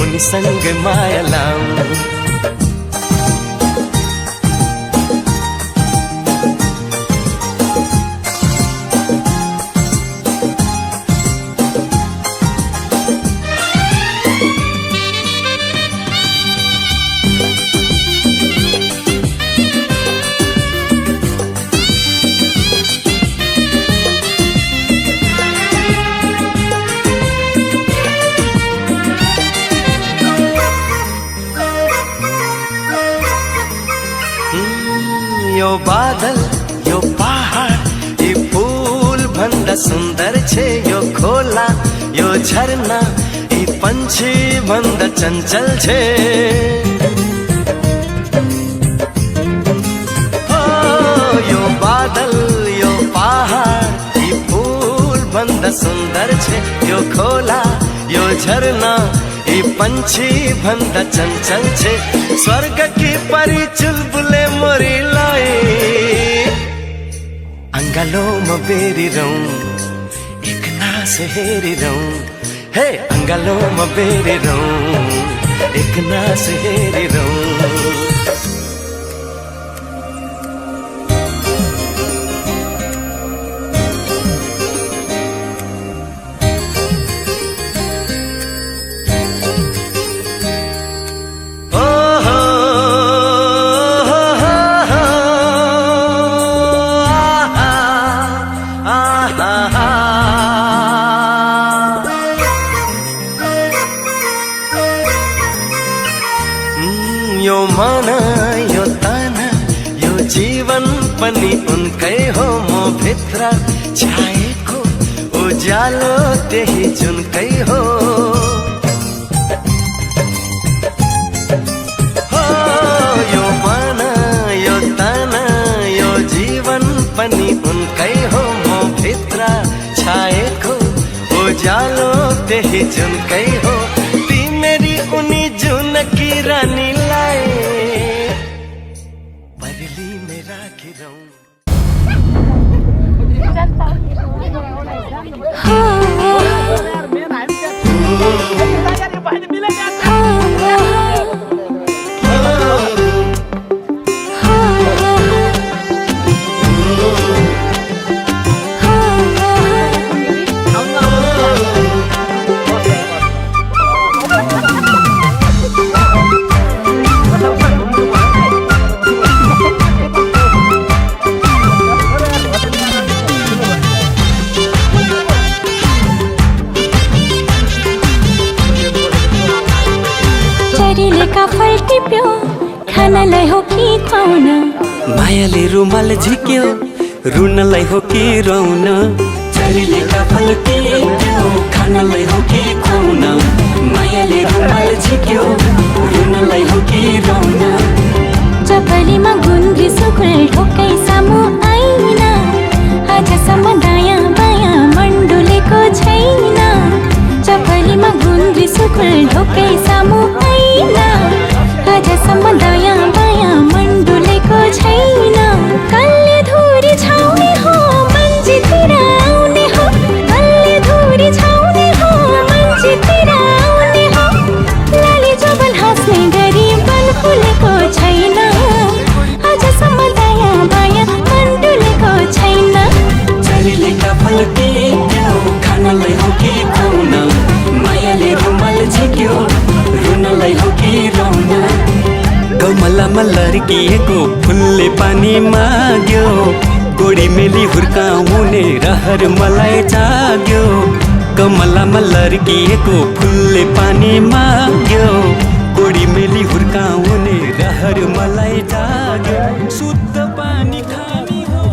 उनीसँगै माया लाऊं यो बादल यो पहाड यी फूल भन्दा सुन्दर छे यो खोला यो झरना यी पंछी भन्दा चञ्चल छे यो बादल यो पहाड यी फूल भन्दा सुन्दर छे यो खोला यो झरना यी पंछी भन्दा चञ्चल छे स्वर्ग की परी चुलबुले मोरीलाई अंगालोमा बेरिरौं एक नास हेरिरौं हे अंगालोमा बेरिरौं एक नास हेरिरौं यो मन यो तन यो जीवन पनि उनकै हो म भित्र छाएको उज्यालो त्यही जुनकै हो यो मन यो तन यो जीवन पनि उनकै हो म भित्र छाएको उज्यालो त्यही जुनकै हो तिमेरी उनी जुनकी रानीलाई बरली में राखिरौं फल टिप्यो खानालाई हो कि खुवाउन मायाले रुमाल झिक्यो रुनलाई हो कि रौन चरीले फल टिप्यो खानालाई हो कि खुवाउन मायाले रुमाल झिक्यो रुनलाई हो कि रौन चपलीमा गुन्द्री सुकुल ढोकै सामु आइन आजसम्म दायाँ बायाँ मण्डुलेको छैन चपलीमा गुन्द्री सुकुल ढोकै सामु आइन आजसम्म दायाँ बायाँ मण्डुलेको छैन कल्ले धुरी छाउने हो मन्जितिर आउने हो कल्ले धुरी छाउने हो मन्जितिर आउने हो लाली जबन हाँस्ने गरी बन खुलेको छैन आजसम्म दायाँ बायाँ मण्डुलेको छैन कमलामा लर्किएको फुलले पानी माग्यो गोडी मेली हुर्काउने रहर मलाई जाग्यो कमलामा लर्किएको फुलले पानी माग्यो गोडी मेली हुर्काउने रहर मलाई जाग्यो शुद्ध पानी खानी हो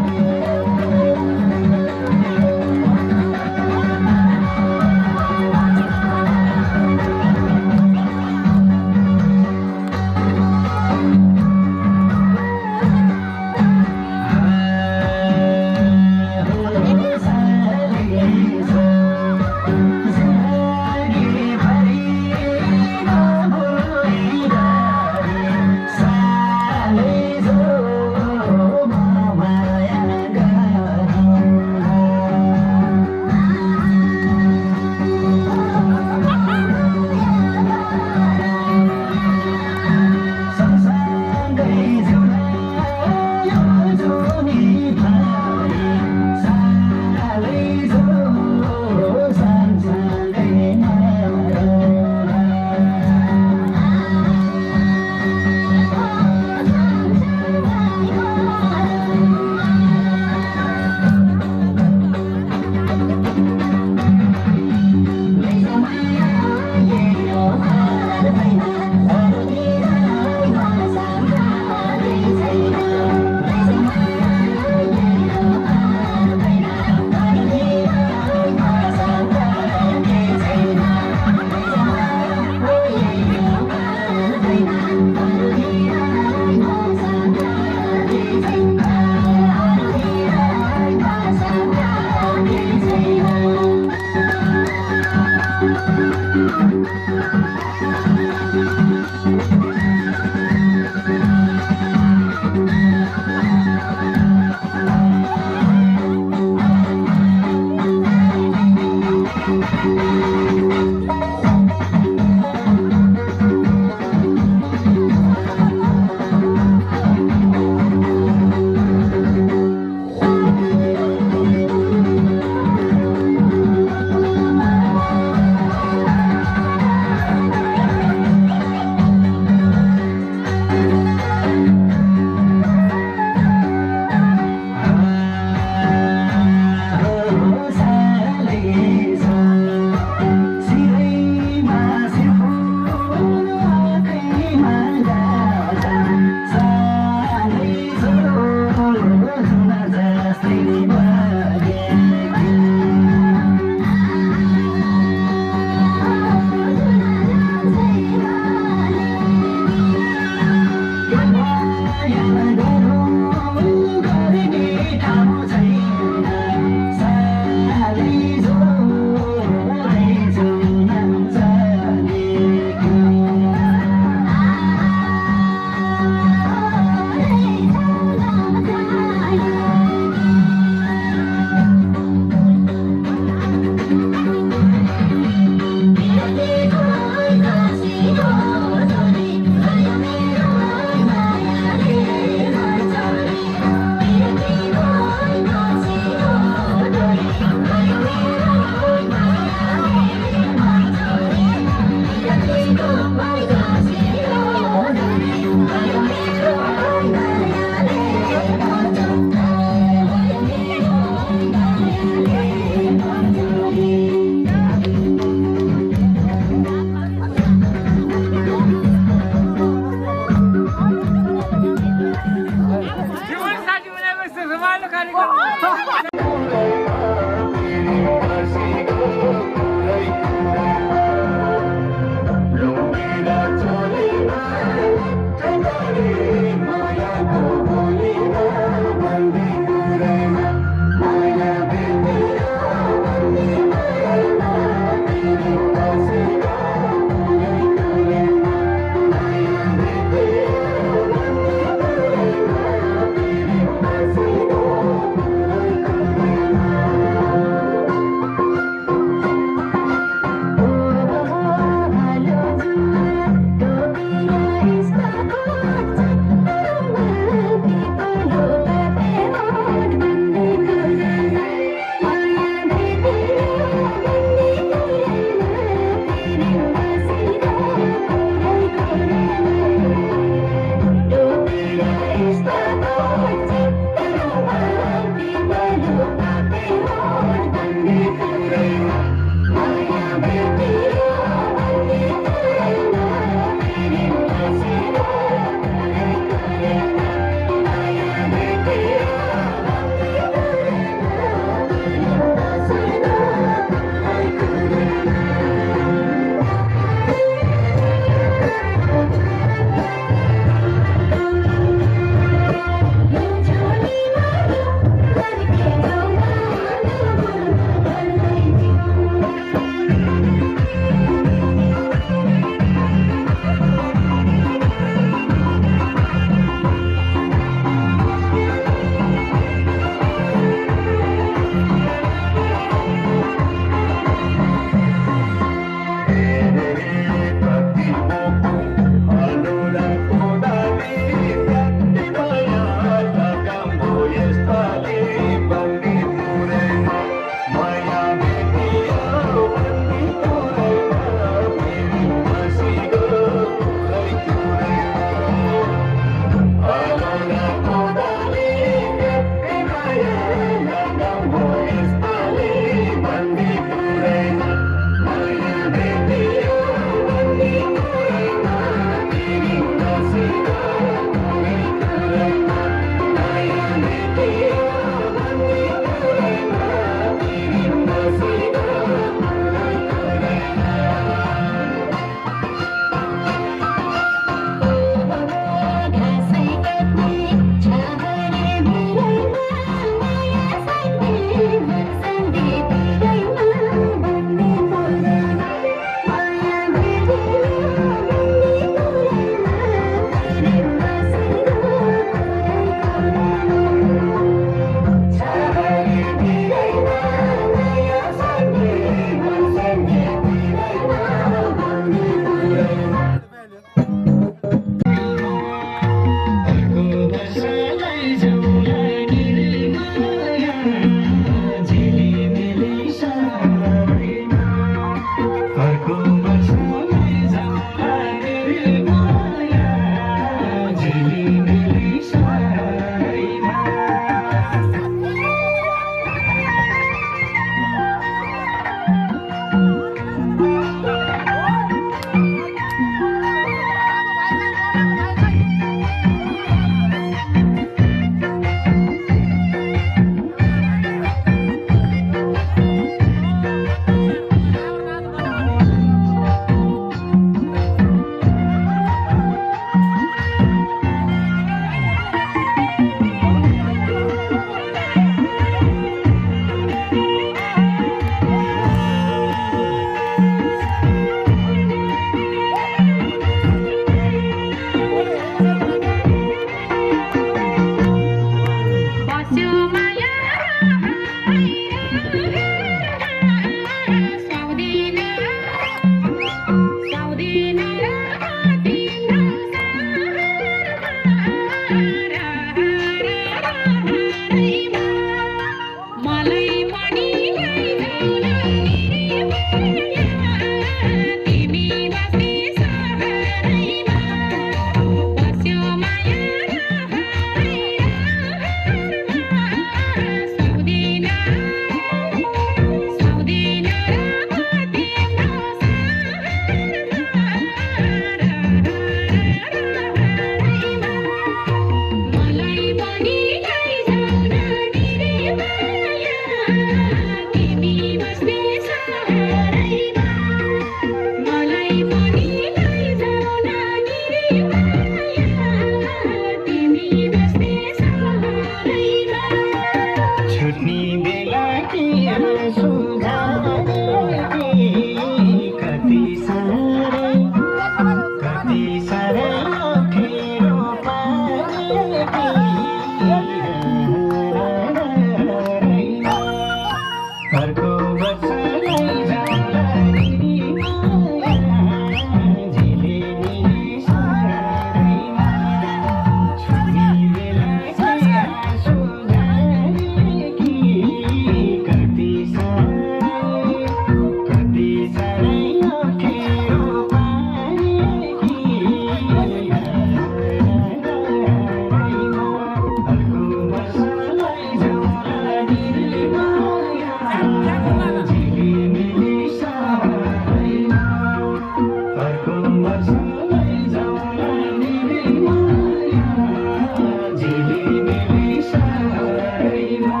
बेली बेली सारैमा